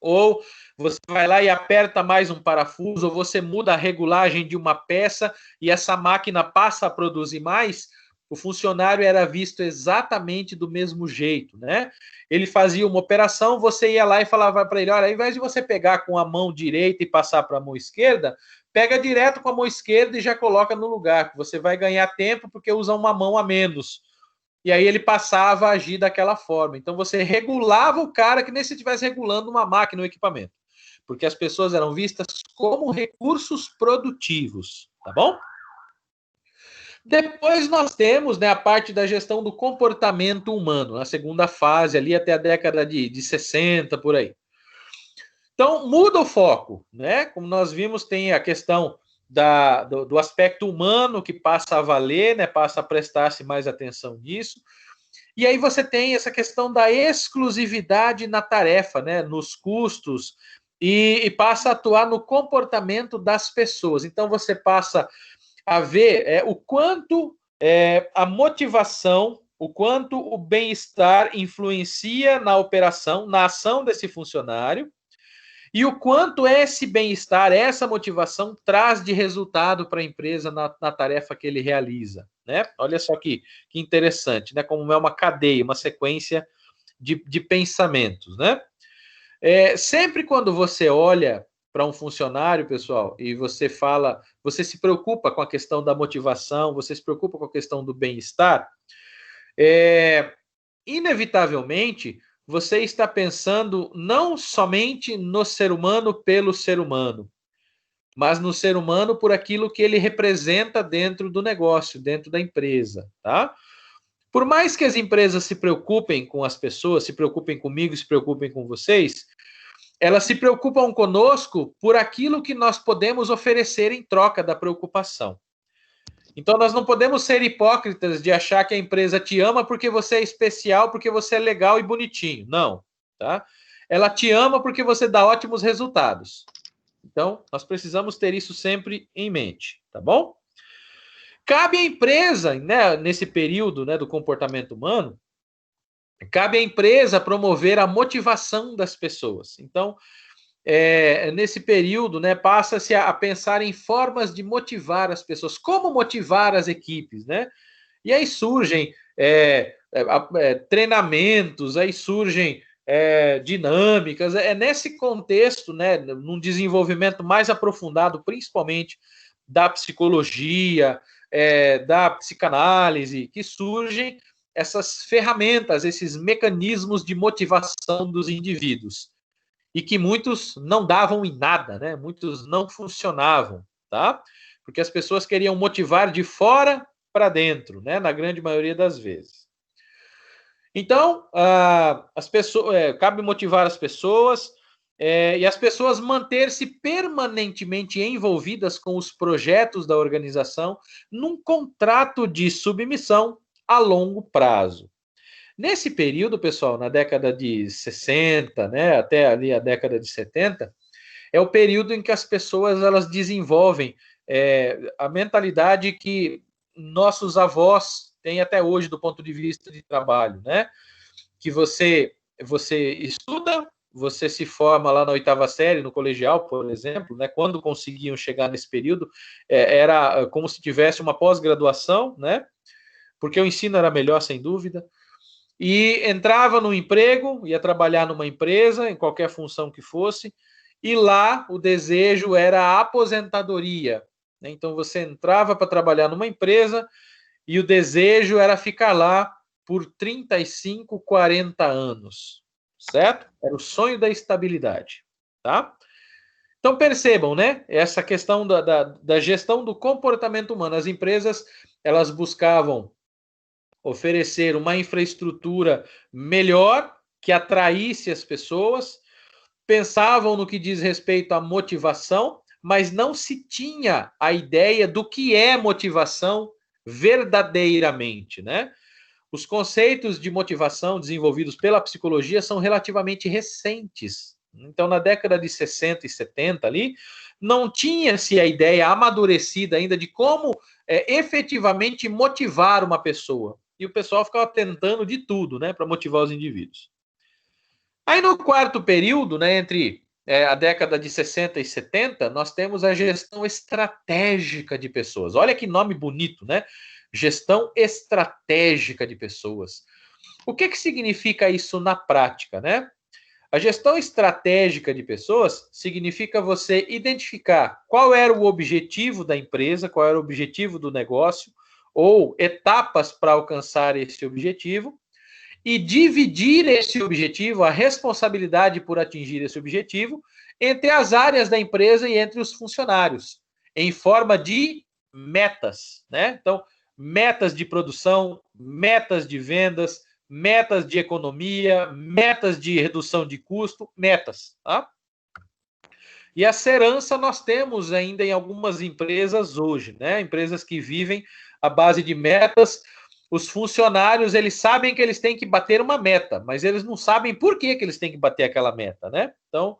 A: ou você vai lá e aperta mais um parafuso, ou você muda a regulagem de uma peça e essa máquina passa a produzir mais, o funcionário era visto exatamente do mesmo jeito, né? Ele fazia uma operação, você ia lá e falava para ele, olha, ao invés de você pegar com a mão direita e passar para a mão esquerda, pega direto com a mão esquerda e já coloca no lugar, que você vai ganhar tempo porque usa uma mão a menos. E aí ele passava a agir daquela forma. Então você regulava o cara que nem se estivesse regulando uma máquina, um equipamento. Porque as pessoas eram vistas como recursos produtivos, tá bom? Depois nós temos, né, a parte da gestão do comportamento humano, na segunda fase, ali até a década de 60, por aí. Então, muda o foco, né? Como nós vimos, tem a questão do aspecto humano que passa a valer, né? Passa a prestar-se mais atenção nisso. E aí você tem essa questão da exclusividade na tarefa, né? Nos custos, e passa a atuar no comportamento das pessoas. Então, você passa a ver o quanto a motivação, o quanto o bem-estar influencia na operação, na ação desse funcionário, e o quanto esse bem-estar, essa motivação traz de resultado para a empresa na tarefa que ele realiza, né? Olha só que interessante, né? Como é uma cadeia, uma sequência de pensamentos, né? Sempre quando você olha para um funcionário, pessoal, e você fala, você se preocupa com a questão da motivação, você se preocupa com a questão do bem-estar, inevitavelmente você está pensando não somente no ser humano pelo ser humano, mas no ser humano por aquilo que ele representa dentro do negócio, dentro da empresa, tá? Por mais que as empresas se preocupem com as pessoas, se preocupem comigo, se preocupem com vocês, elas se preocupam conosco por aquilo que nós podemos oferecer em troca da preocupação. Então, nós não podemos ser hipócritas de achar que a empresa te ama porque você é especial, porque você é legal e bonitinho. Não, tá? Ela te ama porque você dá ótimos resultados. Então, nós precisamos ter isso sempre em mente, tá bom? Cabe à empresa, né, nesse período, né, do comportamento humano, cabe à empresa promover a motivação das pessoas. Então, nesse período, né, passa-se a pensar em formas de motivar as pessoas, como motivar as equipes, né? E aí surgem treinamentos, aí surgem dinâmicas. É nesse contexto, né, num desenvolvimento mais aprofundado, principalmente da psicologia, da psicanálise, que surgem essas ferramentas, esses mecanismos de motivação dos indivíduos. E que muitos não davam em nada, né? Muitos não funcionavam, tá? Porque as pessoas queriam motivar de fora para dentro, né? Na grande maioria das vezes. Então, as pessoas, cabe motivar as pessoas e as pessoas manter-se permanentemente envolvidas com os projetos da organização num contrato de submissão a longo prazo. Nesse período, pessoal, na década de 60, né, até ali a década de 70, é o período em que as pessoas elas desenvolvem a mentalidade que nossos avós têm até hoje do ponto de vista de trabalho, né? Que você estuda, você se forma lá na 8ª série, no colegial, por exemplo, né? Quando conseguiam chegar nesse período, era como se tivesse uma pós-graduação, né? Porque o ensino era melhor, sem dúvida. E entrava no emprego, ia trabalhar numa empresa, em qualquer função que fosse, e lá o desejo era a aposentadoria. Então você entrava para trabalhar numa empresa e o desejo era ficar lá por 35, 40 anos, certo? Era o sonho da estabilidade, tá? Então percebam, né? Essa questão da gestão do comportamento humano. As empresas, elas buscavam oferecer uma infraestrutura melhor que atraísse as pessoas, pensavam no que diz respeito à motivação, mas não se tinha a ideia do que é motivação verdadeiramente, né? Os conceitos de motivação desenvolvidos pela psicologia são relativamente recentes. Então, na década de 60 e 70 ali, não tinha-se a ideia amadurecida ainda de como efetivamente motivar uma pessoa. E o pessoal ficava tentando de tudo, né, para motivar os indivíduos. Aí no quarto período, né, entre a década de 60 e 70, nós temos a gestão estratégica de pessoas. Olha que nome bonito, né? Gestão estratégica de pessoas. O que significa isso na prática, né? A gestão estratégica de pessoas significa você identificar qual era o objetivo da empresa, qual era o objetivo do negócio, ou etapas para alcançar esse objetivo, e dividir esse objetivo, a responsabilidade por atingir esse objetivo, entre as áreas da empresa e entre os funcionários, em forma de metas, né? Então, metas de produção, metas de vendas, metas de economia, metas de redução de custo, metas, tá? E a serança nós temos ainda em algumas empresas hoje, né? Empresas que vivem à base de metas. Os funcionários, eles sabem que eles têm que bater uma meta, mas eles não sabem por que eles têm que bater aquela meta, né? Então,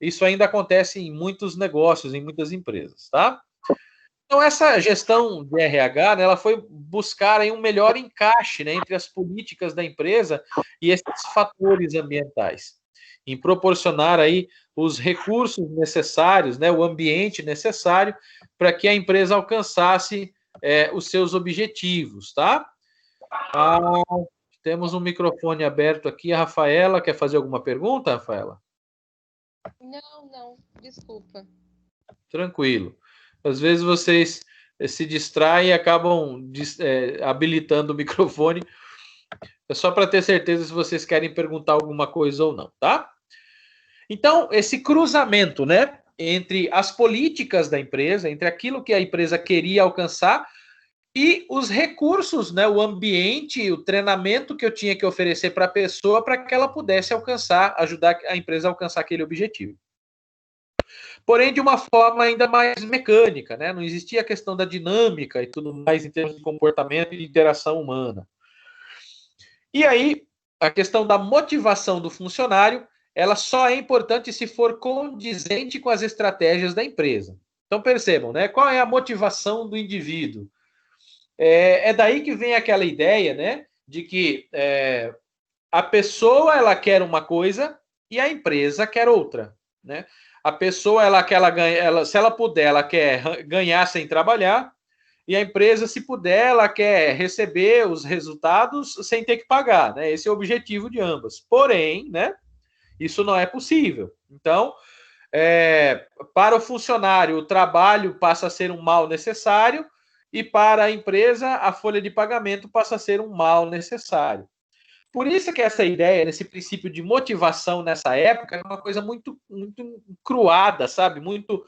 A: isso ainda acontece em muitos negócios, em muitas empresas, tá? Então, essa gestão de RH, né, ela foi buscar aí um melhor encaixe, né, entre as políticas da empresa e esses fatores ambientais, em proporcionar aí os recursos necessários, né, o ambiente necessário para que a empresa alcançasse os seus objetivos, tá? Temos um microfone aberto aqui. A Rafaela quer fazer alguma pergunta, Rafaela?
B: Não, desculpa.
A: Tranquilo. Às vezes vocês se distraem e acabam habilitando o microfone É só para ter certeza se vocês querem perguntar alguma coisa ou não, tá? Então, esse cruzamento, né, entre as políticas da empresa, entre aquilo que a empresa queria alcançar e os recursos, né, o ambiente, o treinamento que eu tinha que oferecer para a pessoa para que ela pudesse alcançar, ajudar a empresa a alcançar aquele objetivo. Porém, de uma forma ainda mais mecânica, né? Não existia a questão da dinâmica e tudo mais em termos de comportamento e de interação humana. E aí, a questão da motivação do funcionário, ela só é importante se for condizente com as estratégias da empresa. Então, percebam, né? Qual é a motivação do indivíduo? É daí que vem aquela ideia, né? De que a pessoa, ela quer uma coisa e a empresa quer outra, né? A pessoa, se ela puder, ela quer ganhar sem trabalhar, e a empresa, se puder, ela quer receber os resultados sem ter que pagar, né? Esse é o objetivo de ambas. Porém, né, isso não é possível. Então, para o funcionário, o trabalho passa a ser um mal necessário, e para a empresa, a folha de pagamento passa a ser um mal necessário. Por isso que essa ideia, esse princípio de motivação nessa época, é uma coisa muito, muito cruada, sabe? Muito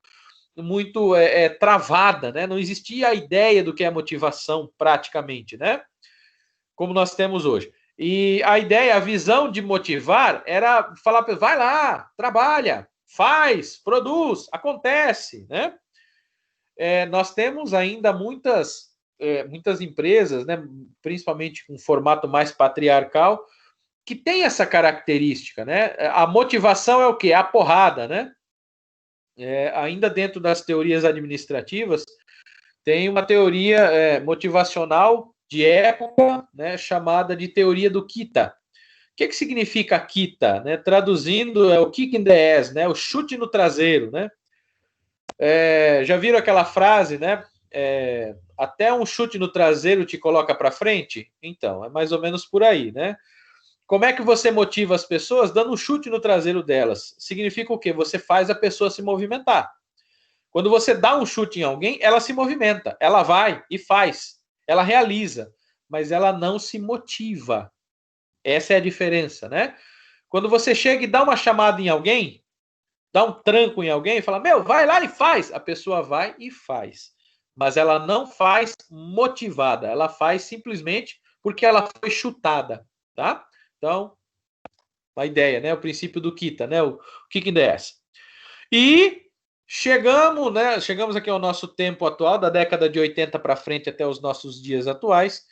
A: travada, né? Não existia a ideia do que é motivação praticamente, né? Como nós temos hoje. E a ideia, a visão de motivar era falar, vai lá, trabalha, faz, produz, acontece, né? Nós temos ainda muitas empresas, né, principalmente com um formato mais patriarcal, que tem essa característica, né? A motivação é o quê? A porrada, né? Ainda dentro das teorias administrativas, tem uma teoria motivacional de época, né, chamada de teoria do Kita. O que significa Kita? Né? Traduzindo, é o kick in the ass, né? O chute no traseiro, né? Já viram aquela frase, né? Até um chute no traseiro te coloca para frente? Então, é mais ou menos por aí, né? Como é que você motiva as pessoas? Dando um chute no traseiro delas. Significa o quê? Você faz a pessoa se movimentar. Quando você dá um chute em alguém, ela se movimenta, ela vai e faz, ela realiza, mas ela não se motiva. Essa é a diferença, né? Quando você chega e dá uma chamada em alguém, dá um tranco em alguém e fala, meu, vai lá e faz. A pessoa vai e faz. Mas ela não faz motivada, ela faz simplesmente porque ela foi chutada, tá? Então, a ideia, né? O princípio do Kita, né? O kick in the ass. E chegamos, né? Chegamos aqui ao nosso tempo atual, da década de 80 para frente até os nossos dias atuais.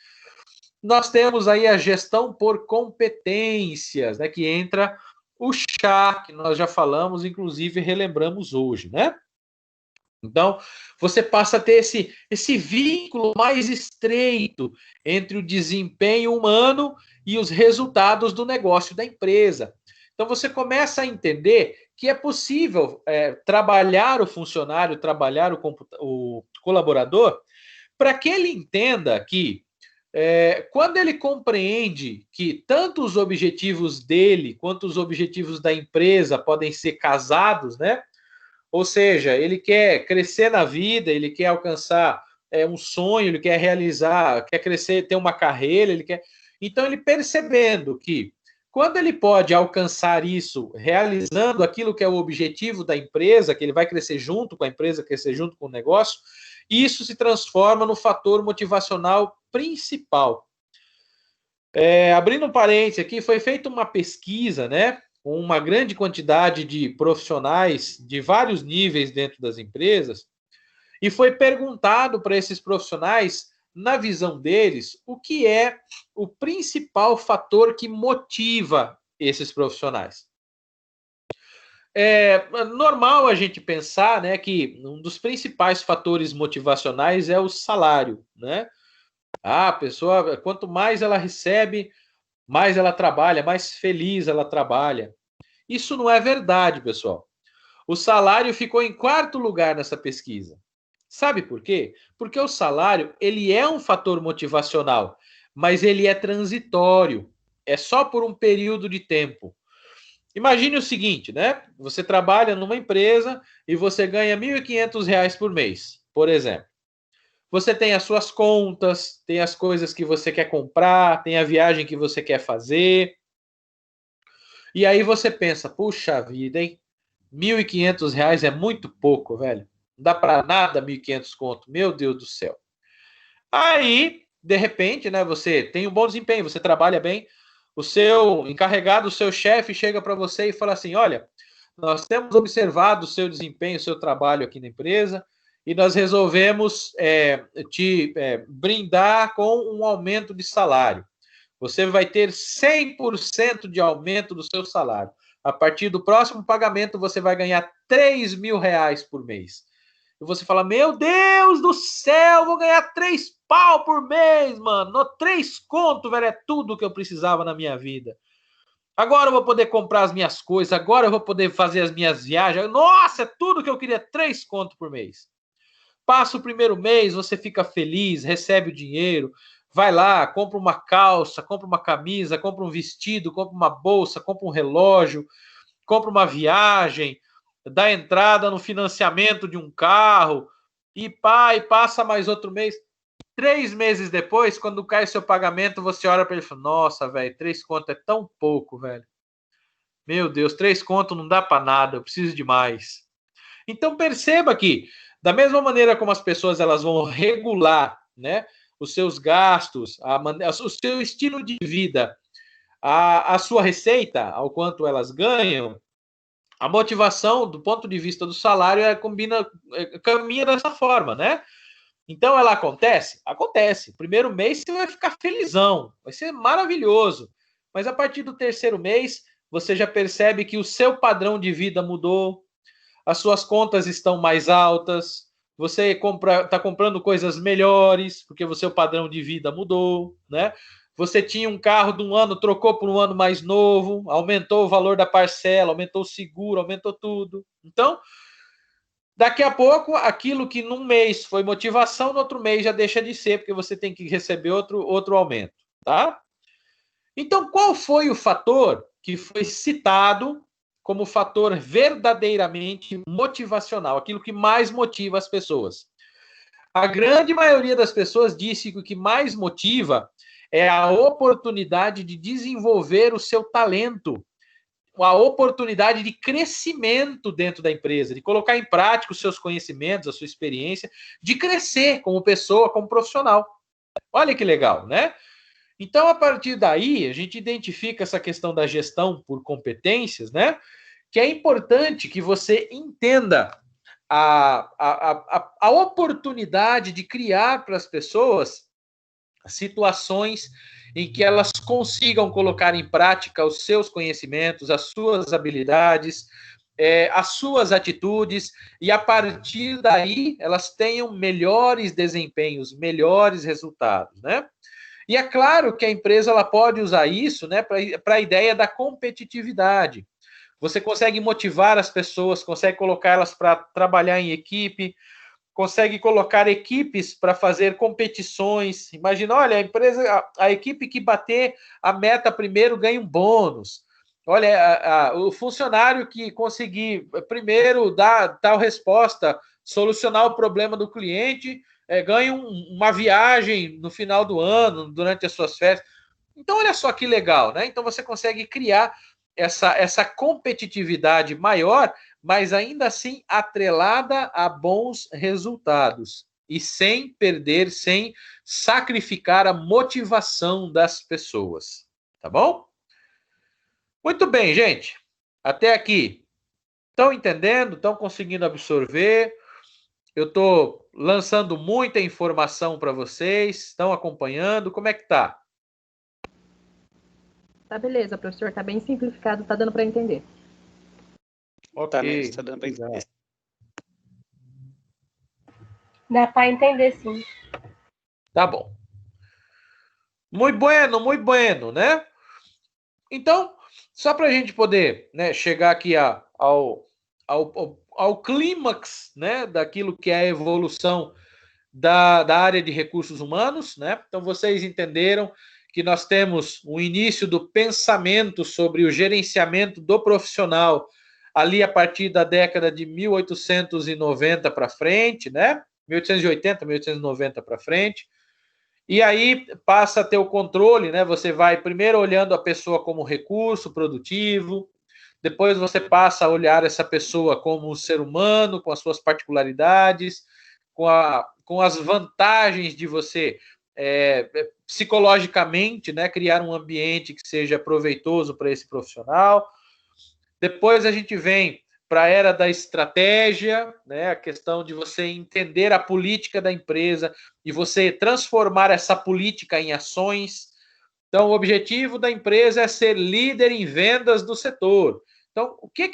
A: Nós temos aí a gestão por competências, né? Que entra o chá, que nós já falamos, inclusive relembramos hoje, né? Então, você passa a ter esse vínculo mais estreito entre o desempenho humano e os resultados do negócio da empresa. Então, você começa a entender que é possível trabalhar o funcionário, trabalhar o colaborador, para que ele entenda que quando ele compreende que tanto os objetivos dele quanto os objetivos da empresa podem ser casados, né? Ou seja, ele quer crescer na vida, ele quer alcançar um sonho, ele quer realizar, quer crescer, ter uma carreira, ele quer. Então, ele percebendo que quando ele pode alcançar isso, realizando aquilo que é o objetivo da empresa, que ele vai crescer junto com a empresa, crescer junto com o negócio, isso se transforma no fator motivacional principal. Abrindo um parênteses aqui, foi feita uma pesquisa, né? Com uma grande quantidade de profissionais de vários níveis dentro das empresas, e foi perguntado para esses profissionais, na visão deles, o que é o principal fator que motiva esses profissionais. É normal a gente pensar, né, que um dos principais fatores motivacionais é o salário, né? A pessoa, quanto mais ela recebe, mais ela trabalha, mais feliz ela trabalha. Isso não é verdade, pessoal. O salário ficou em quarto lugar nessa pesquisa. Sabe por quê? Porque o salário, ele é um fator motivacional, mas ele é transitório. É só por um período de tempo. Imagine o seguinte, né? Você trabalha numa empresa e você ganha R$ 1.500 por mês, por exemplo. Você tem as suas contas, tem as coisas que você quer comprar, tem a viagem que você quer fazer. E aí você pensa, puxa vida, hein? R$ 1.500 é muito pouco, velho. Não dá para nada 1.500 conto. Meu Deus do céu. Aí, de repente, né, você tem um bom desempenho, você trabalha bem, o seu encarregado, o seu chefe chega para você e fala assim, olha, nós temos observado o seu desempenho, o seu trabalho aqui na empresa, e nós resolvemos te brindar com um aumento de salário. Você vai ter 100% de aumento do seu salário. A partir do próximo pagamento, você vai ganhar R$ 3.000 por mês. E você fala, meu Deus do céu, vou ganhar 3 pau por mês, mano. No 3 conto, velho, é tudo que eu precisava na minha vida. Agora eu vou poder comprar as minhas coisas, agora eu vou poder fazer as minhas viagens. Nossa, é tudo que eu queria, 3 conto por mês. Passa o primeiro mês, você fica feliz, recebe o dinheiro, vai lá, compra uma calça, compra uma camisa, compra um vestido, compra uma bolsa, compra um relógio, compra uma viagem, dá entrada no financiamento de um carro, e passa mais outro mês. 3 meses depois, quando cai seu pagamento, você olha para ele e fala, nossa, velho, 3 conto é tão pouco, velho. Meu Deus, 3 conto não dá para nada, eu preciso de mais. Então perceba que, da mesma maneira como as pessoas elas vão regular, né, os seus gastos, o seu estilo de vida, a sua receita, ao quanto elas ganham, a motivação, do ponto de vista do salário, caminha dessa forma, né? Então, ela acontece? Acontece. Primeiro mês, você vai ficar felizão. Vai ser maravilhoso. Mas, a partir do terceiro mês, você já percebe que o seu padrão de vida mudou, as suas contas estão mais altas, você está comprando coisas melhores, porque o seu padrão de vida mudou, né? Você tinha um carro de um ano, trocou por um ano mais novo, aumentou o valor da parcela, aumentou o seguro, aumentou tudo. Então, daqui a pouco, aquilo que num mês foi motivação, no outro mês já deixa de ser, porque você tem que receber outro aumento, tá? Então, qual foi o fator que foi citado como fator verdadeiramente motivacional, aquilo que mais motiva as pessoas? A grande maioria das pessoas disse que o que mais motiva é a oportunidade de desenvolver o seu talento, a oportunidade de crescimento dentro da empresa, de colocar em prática os seus conhecimentos, a sua experiência, de crescer como pessoa, como profissional. Olha que legal, né? Então, a partir daí, a gente identifica essa questão da gestão por competências, né? Que é importante que você entenda a oportunidade de criar para as pessoas situações em que elas consigam colocar em prática os seus conhecimentos, as suas habilidades, as suas atitudes, e a partir daí elas tenham melhores desempenhos, melhores resultados, né? E é claro que a empresa ela pode usar isso, né, para a ideia da competitividade. Você consegue motivar as pessoas, consegue colocá-las para trabalhar em equipe, consegue colocar equipes para fazer competições. Imagina, olha, a equipe que bater a meta primeiro ganha um bônus. Olha, o funcionário que conseguir primeiro dar tal resposta, solucionar o problema do cliente, ganha uma viagem no final do ano, durante as suas férias. Então, olha só que legal, né? Então, você consegue criar essa competitividade maior, mas ainda assim atrelada a bons resultados e sem perder, sem sacrificar a motivação das pessoas. Tá bom? Muito bem, gente. Até aqui. Estão entendendo? Estão conseguindo absorver? Eu estou lançando muita informação para vocês. Estão acompanhando? Como é que tá?
B: Tá beleza, professor. Tá bem simplificado. Tá dando para entender.
A: Ok.
F: Tá dando para entender.
C: Dá para entender, sim.
A: Tá bom. Muito bueno, né? Então, só para a gente poder, né, chegar aqui ao clímax, né, daquilo que é a evolução da área de recursos humanos, né? Então, vocês entenderam que nós temos o início do pensamento sobre o gerenciamento do profissional ali a partir da década de 1890 para frente, né? 1880, 1890 para frente. E aí passa a ter o controle, né? Você vai primeiro olhando a pessoa como recurso produtivo, depois você passa a olhar essa pessoa como um ser humano, com as suas particularidades, com as vantagens de você psicologicamente, né, criar um ambiente que seja proveitoso para esse profissional. Depois a gente vem para a era da estratégia, né, a questão de você entender a política da empresa e você transformar essa política em ações. Então, o objetivo da empresa é ser líder em vendas do setor. Então, o que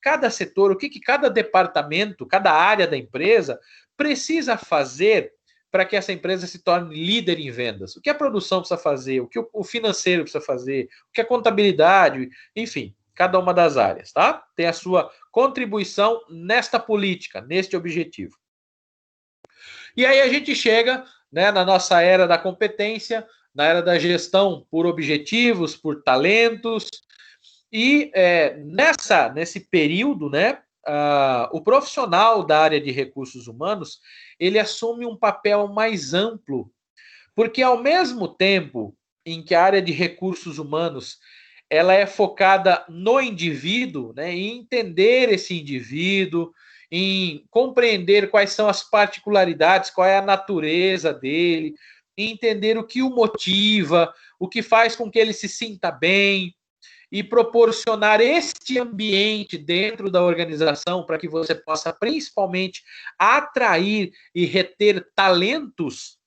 A: cada setor, o que cada departamento, cada área da empresa precisa fazer para que essa empresa se torne líder em vendas? O que a produção precisa fazer? O que o financeiro precisa fazer? O que a contabilidade? Enfim, cada uma das áreas, tá? Tem a sua contribuição nesta política, neste objetivo. E aí a gente chega, né, na nossa era da competência, na era da gestão por objetivos, por talentos, e nesse período, né, o profissional da área de recursos humanos, ele assume um papel mais amplo, porque ao mesmo tempo em que a área de recursos humanos ela é focada no indivíduo, né, em entender esse indivíduo, em compreender quais são as particularidades, qual é a natureza dele, em entender o que o motiva, o que faz com que ele se sinta bem, e proporcionar este ambiente dentro da organização para que você possa principalmente atrair e reter talentos.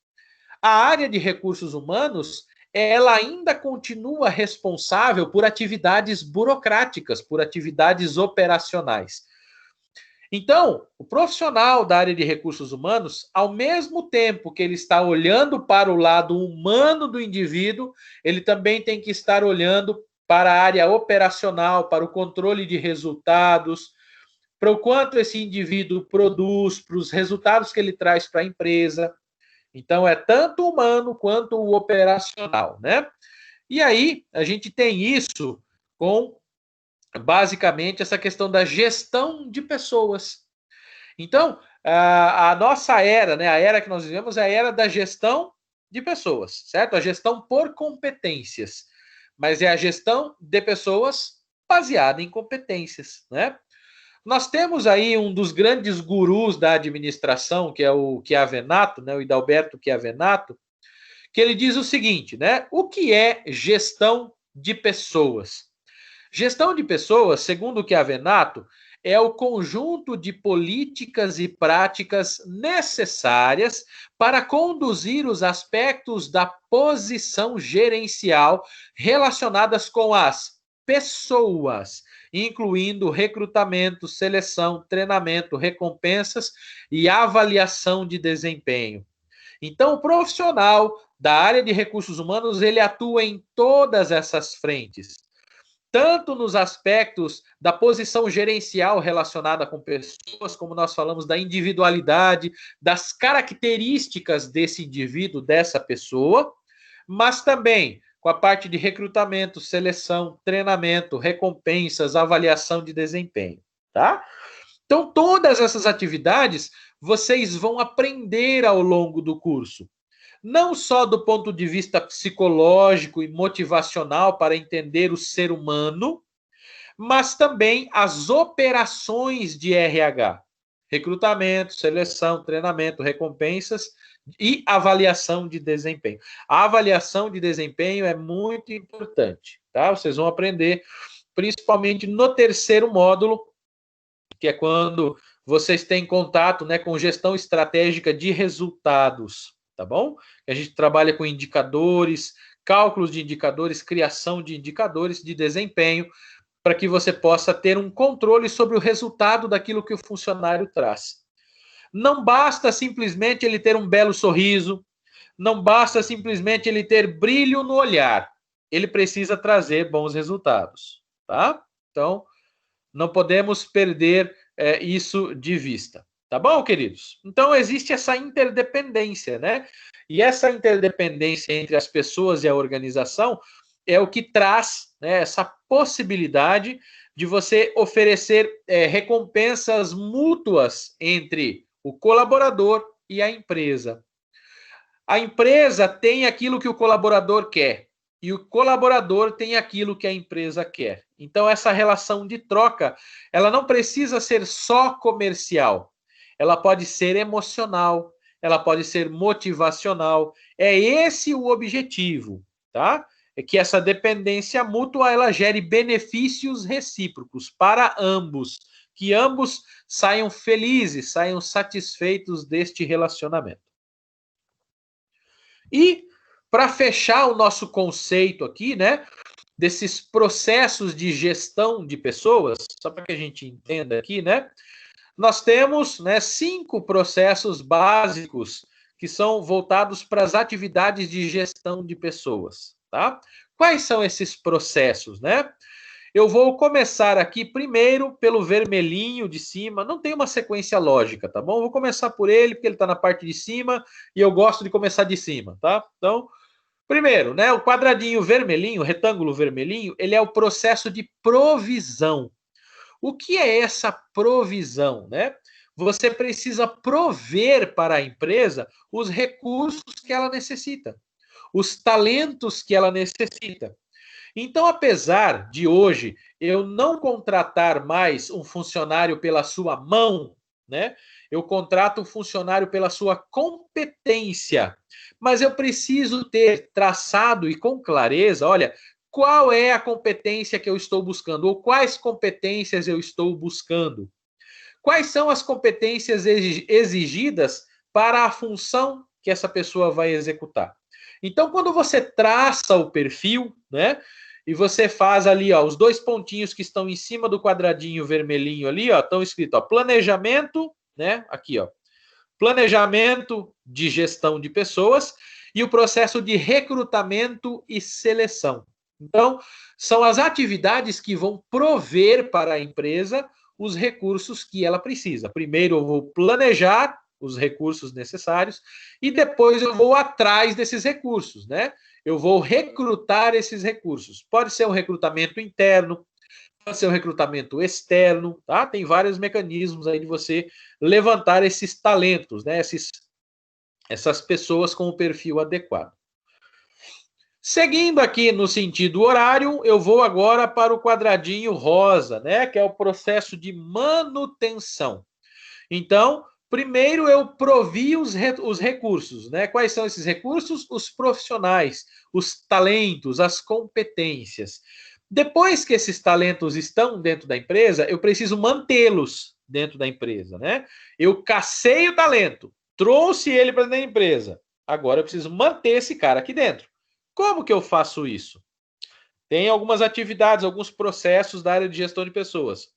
A: A área de recursos humanos, ela ainda continua responsável por atividades burocráticas, por atividades operacionais. Então, o profissional da área de recursos humanos, ao mesmo tempo que ele está olhando para o lado humano do indivíduo, ele também tem que estar olhando para a área operacional, para o controle de resultados, para o quanto esse indivíduo produz, para os resultados que ele traz para a empresa. Então, é tanto o humano quanto o operacional, né? E aí, a gente tem isso com, basicamente, essa questão da gestão de pessoas. Então, a nossa era, né, a era que nós vivemos é a era da gestão de pessoas, certo? A gestão por competências. Mas é a gestão de pessoas baseada em competências, né? Nós temos aí um dos grandes gurus da administração, que é o Chiavenato, né, o Hidalberto Chiavenato, que ele diz o seguinte, né? O que é gestão de pessoas? Gestão de pessoas, segundo o Chiavenato, é o conjunto de políticas e práticas necessárias para conduzir os aspectos da posição gerencial relacionadas com as pessoas, incluindo recrutamento, seleção, treinamento, recompensas e avaliação de desempenho. Então, o profissional da área de recursos humanos, ele atua em todas essas frentes, tanto nos aspectos da posição gerencial relacionada com pessoas, como nós falamos da individualidade, das características desse indivíduo, dessa pessoa, mas também com a parte de recrutamento, seleção, treinamento, recompensas, avaliação de desempenho, tá? Então, todas essas atividades vocês vão aprender ao longo do curso. Não só do ponto de vista psicológico e motivacional para entender o ser humano, mas também as operações de RH. Recrutamento, seleção, treinamento, recompensas e avaliação de desempenho. A avaliação de desempenho é muito importante, tá? Vocês vão aprender, principalmente no terceiro módulo, que é quando vocês têm contato, né, com gestão estratégica de resultados. Tá bom? A gente trabalha com indicadores, cálculos de indicadores, criação de indicadores de desempenho, para que você possa ter um controle sobre o resultado daquilo que o funcionário traz. Não basta simplesmente ele ter um belo sorriso, não basta simplesmente ele ter brilho no olhar. Ele precisa trazer bons resultados, tá? Então, não podemos perder isso de vista. Tá bom, queridos? Então, existe essa interdependência, né? E essa interdependência entre as pessoas e a organização é o que traz, né, essa possibilidade de você oferecer recompensas mútuas entre o colaborador e a empresa. A empresa tem aquilo que o colaborador quer e o colaborador tem aquilo que a empresa quer. Então, essa relação de troca, ela não precisa ser só comercial. Ela pode ser emocional, ela pode ser motivacional. É esse o objetivo, tá? É que essa dependência mútua, ela gere benefícios recíprocos para ambos, que ambos saiam felizes, saiam satisfeitos deste relacionamento. E, para fechar o nosso conceito aqui, né, desses processos de gestão de pessoas, só para que a gente entenda aqui, né, nós temos, né, 5 processos básicos que são voltados para as atividades de gestão de pessoas, tá? Quais são esses processos, né? Eu vou começar aqui primeiro pelo vermelhinho de cima, não tem uma sequência lógica, tá bom? Vou começar por ele, porque ele está na parte de cima, e eu gosto de começar de cima, tá? Então, primeiro, né, o quadradinho vermelhinho, o retângulo vermelhinho, ele é o processo de provisão. O que é essa provisão, né? Você precisa prover para a empresa os recursos que ela necessita, os talentos que ela necessita. Então, apesar de hoje eu não contratar mais um funcionário pela sua mão, né? Eu contrato um funcionário pela sua competência, mas eu preciso ter traçado e com clareza, olha, qual é a competência que eu estou buscando, ou quais competências eu estou buscando. Quais são as competências exigidas para a função que essa pessoa vai executar. Então, quando você traça o perfil, né, e você faz ali, ó, os 2 pontinhos que estão em cima do quadradinho vermelhinho ali, ó, estão escritos, ó, planejamento, né, aqui, ó, planejamento de gestão de pessoas e o processo de recrutamento e seleção. Então, são as atividades que vão prover para a empresa os recursos que ela precisa. Primeiro eu vou planejar os recursos necessários e depois eu vou atrás desses recursos, né? Eu vou recrutar esses recursos. Pode ser um recrutamento interno, pode ser um recrutamento externo, tá? Tem vários mecanismos aí de você levantar esses talentos, né? Essas pessoas com o perfil adequado. Seguindo aqui no sentido horário, eu vou agora para o quadradinho rosa, né? Que é o processo de manutenção. Então, primeiro eu provi os recursos, né? Quais são esses recursos? Os profissionais, os talentos, as competências. Depois que esses talentos estão dentro da empresa, eu preciso mantê-los dentro da empresa, né? Eu cacei o talento, trouxe ele para dentro da empresa. Agora eu preciso manter esse cara aqui dentro. Como que eu faço isso? Tem algumas atividades, alguns processos da área de gestão de pessoas.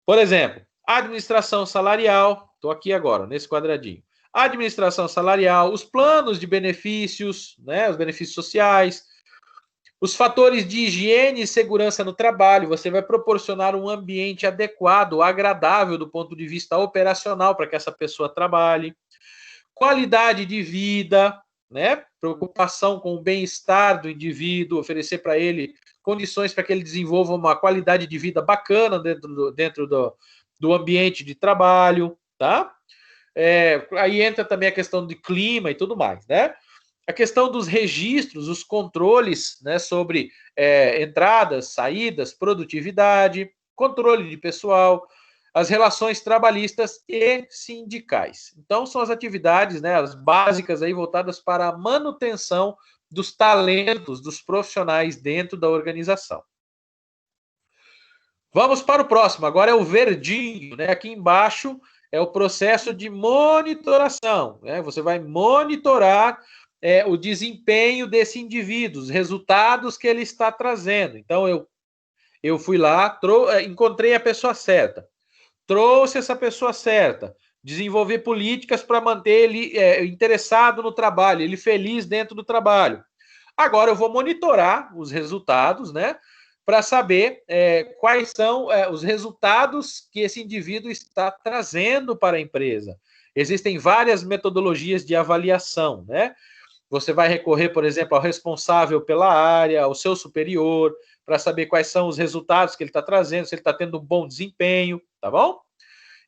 A: Por exemplo, administração salarial, estou aqui agora, nesse quadradinho. Administração salarial, os planos de benefícios, né, os benefícios sociais, os fatores de higiene e segurança no trabalho. Você vai proporcionar um ambiente adequado, agradável do ponto de vista operacional para que essa pessoa trabalhe. Qualidade de vida, né? Preocupação com o bem-estar do indivíduo, oferecer para ele condições para que ele desenvolva uma qualidade de vida bacana dentro do ambiente de trabalho, tá? Aí entra também a questão de clima e tudo mais, né? A questão dos registros, os controles, né, sobre entradas, saídas, produtividade, controle de pessoal, as relações trabalhistas e sindicais. Então, são as atividades, né, as básicas aí voltadas para a manutenção dos talentos dos profissionais dentro da organização. Vamos para o próximo, agora é o verdinho, né? Aqui embaixo é o processo de monitoração, né? Você vai monitorar o desempenho desse indivíduo, os resultados que ele está trazendo. Então, eu fui lá, encontrei a pessoa certa, trouxe essa pessoa certa, desenvolver políticas para manter ele interessado no trabalho, ele feliz dentro do trabalho. Agora eu vou monitorar os resultados, né, para saber quais são os resultados que esse indivíduo está trazendo para a empresa. Existem várias metodologias de avaliação, né? Você vai recorrer, por exemplo, ao responsável pela área, ao seu superior, para saber quais são os resultados que ele está trazendo, se ele está tendo um bom desempenho, tá bom?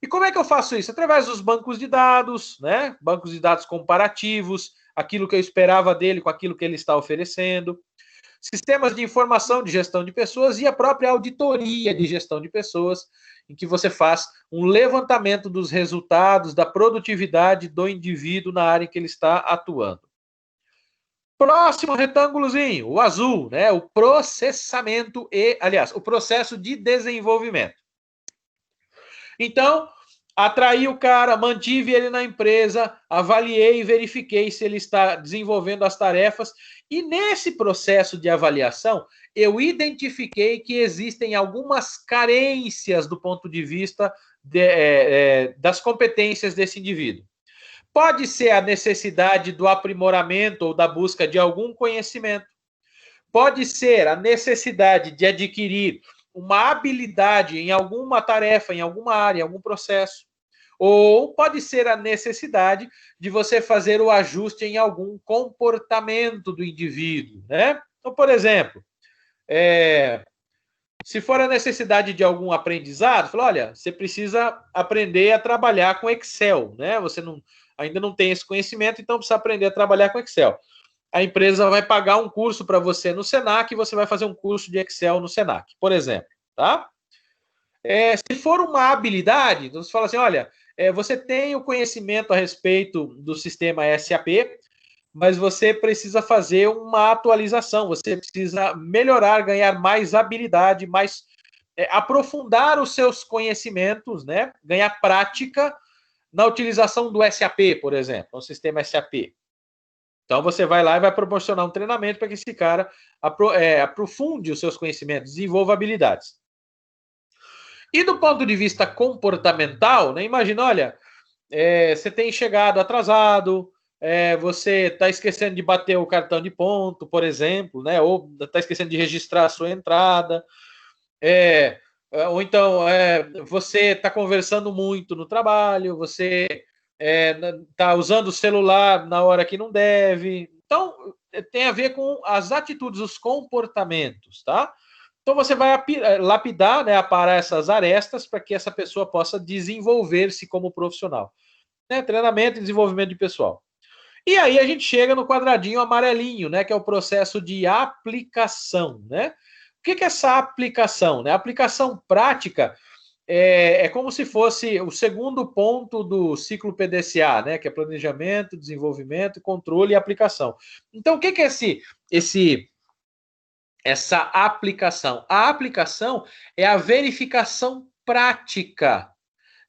A: E como é que eu faço isso? Através dos bancos de dados, né? Bancos de dados comparativos, aquilo que eu esperava dele com aquilo que ele está oferecendo, sistemas de informação de gestão de pessoas e a própria auditoria de gestão de pessoas, em que você faz um levantamento dos resultados, da produtividade do indivíduo na área em que ele está atuando. Próximo retângulozinho, o azul, né? O processamento o processo de desenvolvimento. Então, atraí o cara, mantive ele na empresa, avaliei e verifiquei se ele está desenvolvendo as tarefas. E nesse processo de avaliação, eu identifiquei que existem algumas carências do ponto de vista das competências desse indivíduo. Pode ser a necessidade do aprimoramento ou da busca de algum conhecimento. Pode ser a necessidade de adquirir uma habilidade em alguma tarefa, em alguma área, em algum processo. Ou pode ser a necessidade de você fazer o ajuste em algum comportamento do indivíduo, né? Então, por exemplo, se for a necessidade de algum aprendizado, fala, olha, você precisa aprender a trabalhar com Excel, né? Você ainda não tem esse conhecimento, então precisa aprender a trabalhar com Excel. A empresa vai pagar um curso para você no Senac e você vai fazer um curso de Excel no Senac, por exemplo, tá? Se for uma habilidade, então você fala assim, olha, você tem o conhecimento a respeito do sistema SAP, mas você precisa fazer uma atualização, você precisa melhorar, ganhar mais habilidade, aprofundar os seus conhecimentos, né? Ganhar prática na utilização do SAP, por exemplo, o sistema SAP. Então, você vai lá e vai proporcionar um treinamento para que esse cara aprofunde os seus conhecimentos, desenvolva habilidades. E do ponto de vista comportamental, né, imagina, olha, você tem chegado atrasado, você está esquecendo de bater o cartão de ponto, por exemplo, né, ou está esquecendo de registrar a sua entrada, ou então você está conversando muito no trabalho, você está usando o celular na hora que não deve. Então, tem a ver com as atitudes, os comportamentos, tá? Então, você vai lapidar, né, aparar essas arestas para que essa pessoa possa desenvolver-se como profissional. Né? Treinamento e desenvolvimento de pessoal. E aí a gente chega no quadradinho amarelinho, né, que é o processo de aplicação, né? O que é essa aplicação? Né? A aplicação prática é como se fosse o segundo ponto do ciclo PDCA, né? Que é planejamento, desenvolvimento, controle e aplicação. Então, o que é essa aplicação? A aplicação é a verificação prática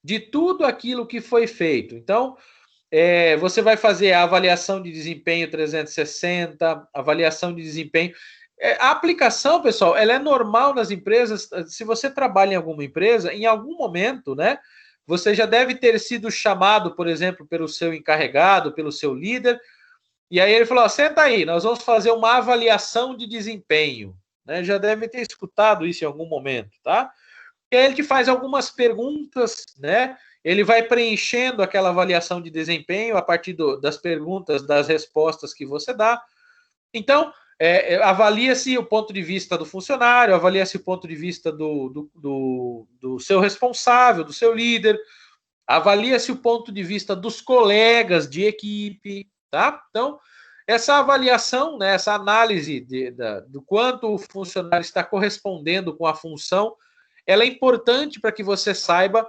A: de tudo aquilo que foi feito. Então, você vai fazer a avaliação de desempenho 360, avaliação de desempenho. A aplicação, pessoal, ela é normal nas empresas. Se você trabalha em alguma empresa, em algum momento, né, você já deve ter sido chamado, por exemplo, pelo seu encarregado, pelo seu líder, e aí ele falou, senta aí, nós vamos fazer uma avaliação de desempenho. Né? Já deve ter escutado isso em algum momento, tá? E aí ele te faz algumas perguntas, né? Ele vai preenchendo aquela avaliação de desempenho a partir das perguntas, das respostas que você dá. Então, avalia-se o ponto de vista do funcionário, avalia-se o ponto de vista do seu responsável, do seu líder, avalia-se o ponto de vista dos colegas de equipe, tá? Então, essa avaliação, né, essa análise do quanto o funcionário está correspondendo com a função, ela é importante para que você saiba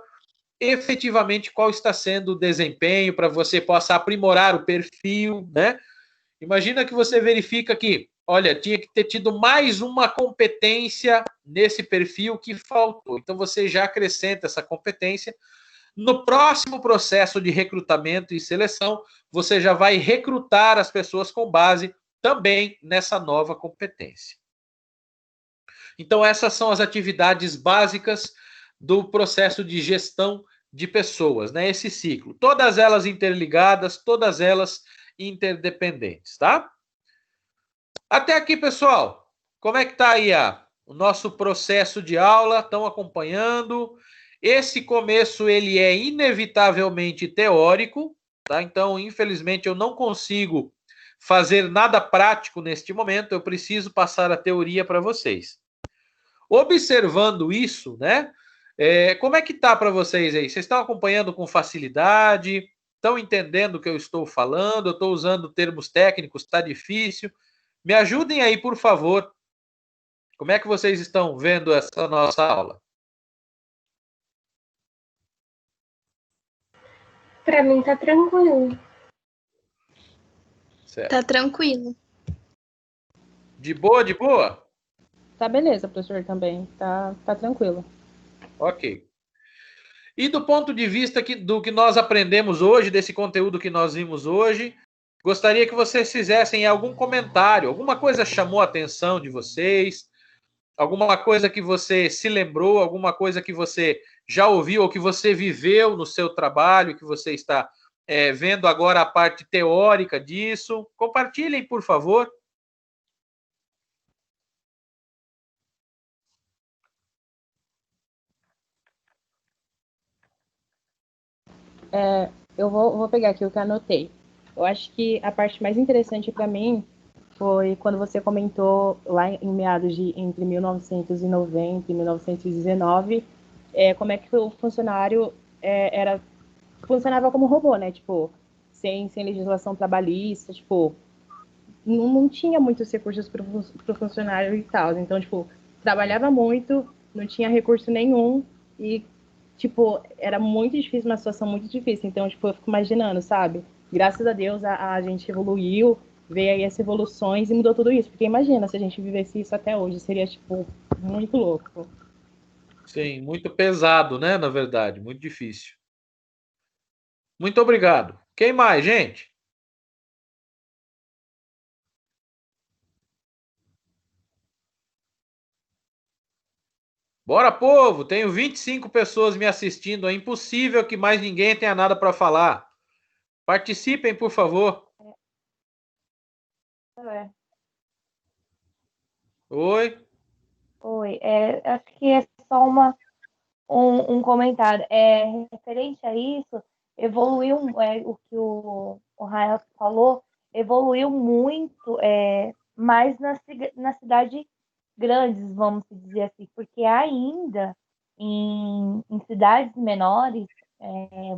A: efetivamente qual está sendo o desempenho, para você possa aprimorar o perfil, né? Imagina que você verifica que, olha, tinha que ter tido mais uma competência nesse perfil que faltou. Então, você já acrescenta essa competência. No próximo processo de recrutamento e seleção, você já vai recrutar as pessoas com base também nessa nova competência. Então, essas são as atividades básicas do processo de gestão de pessoas, né? Esse ciclo. Todas elas interligadas, todas elas interdependentes, tá? Até aqui, pessoal. Como é que tá aí o nosso processo de aula? Estão acompanhando? Esse começo, ele é inevitavelmente teórico, tá? Então, infelizmente, eu não consigo fazer nada prático neste momento. Eu preciso passar a teoria para vocês. Observando isso, né? Como é que tá para vocês aí? Vocês estão acompanhando com facilidade? Estão entendendo o que eu estou falando? Eu estou usando termos técnicos, está difícil? Me ajudem aí, por favor. Como é que vocês estão vendo essa nossa aula?
C: Para mim tá tranquilo.
A: Certo.
E: Tá tranquilo.
A: De boa, de boa?
B: Tá beleza, professor, também. Tá tranquilo.
A: Ok. E do ponto de vista do que nós aprendemos hoje, desse conteúdo que nós vimos hoje, gostaria que vocês fizessem algum comentário. Alguma coisa chamou a atenção de vocês? Alguma coisa que você se lembrou? Alguma coisa que você já ouviu ou que você viveu no seu trabalho, que você está vendo agora a parte teórica disso? Compartilhem, por favor.
B: Eu vou pegar aqui o que eu anotei. Eu acho que a parte mais interessante para mim foi quando você comentou lá em meados de entre 1990 e 1919, como é que o funcionário funcionava como robô, né? Tipo, sem legislação trabalhista, tipo, não tinha muitos recursos para o funcionário e tal. Então, tipo, trabalhava muito, não tinha recurso nenhum e, tipo, era muito difícil, uma situação muito difícil. Então, tipo, eu fico imaginando, sabe? Graças a Deus a gente evoluiu, veio aí as evoluções e mudou tudo isso. Porque imagina se a gente vivesse isso até hoje, seria, tipo, muito louco.
A: Sim, muito pesado, né? Na verdade, muito difícil. Muito obrigado. Quem mais, gente? Bora, povo! Tenho 25 pessoas me assistindo. É impossível que mais ninguém tenha nada para falar. Participem, por favor. Oi.
F: Oi, acho que é só um comentário. Referente a isso, evoluiu, o que o Rael falou, evoluiu muito, mais na cidade grandes, vamos dizer assim, porque ainda em cidades menores,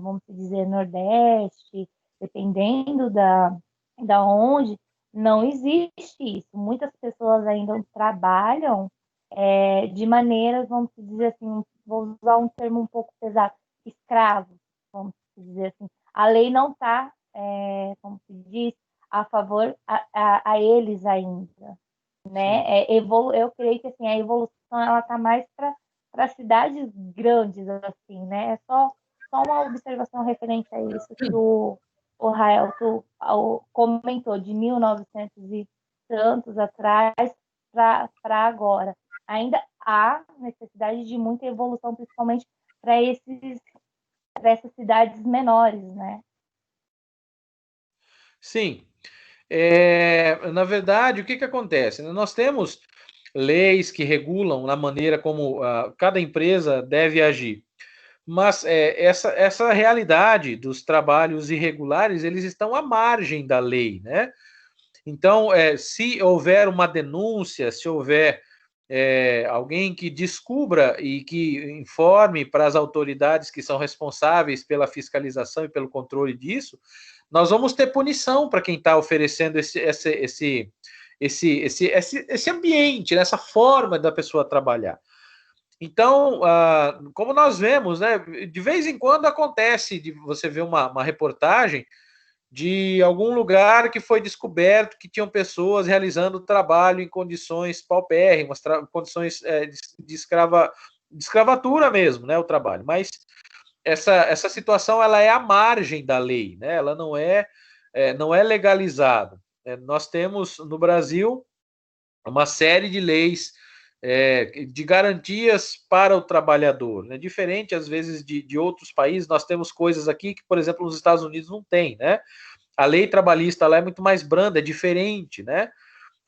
F: vamos dizer, Nordeste, dependendo da onde, não existe isso. Muitas pessoas ainda trabalham de maneiras, vamos dizer assim, vou usar um termo um pouco pesado, escravos, vamos dizer assim. A lei não está, como se diz, a favor a eles ainda, né? Eu creio que assim, a evolução ela está mais para cidades grandes, assim, né? É só uma observação referente a isso que o Rael comentou, de 1900 e tantos atrás para agora. Ainda há necessidade de muita evolução, principalmente para essas cidades menores, né?
A: Sim. Na verdade, o que acontece? Nós temos leis que regulam a maneira como cada empresa deve agir. Mas essa realidade dos trabalhos irregulares, eles estão à margem da lei, né? Então, se houver uma denúncia, se houver alguém que descubra e que informe para as autoridades que são responsáveis pela fiscalização e pelo controle disso, nós vamos ter punição para quem está oferecendo esse ambiente, essa forma da pessoa trabalhar. Então, como nós vemos, né, de vez em quando acontece de você ver uma reportagem de algum lugar que foi descoberto que tinham pessoas realizando trabalho em condições paupérrimas, condições de escravatura mesmo, né, o trabalho. Mas essa situação ela é à margem da lei, né? Ela não é legalizada. Nós temos no Brasil uma série de leis de garantias para o trabalhador, né? Diferente às vezes de outros países, nós temos coisas aqui que, por exemplo, nos Estados Unidos não tem, né? A lei trabalhista lá é muito mais branda, é diferente, né?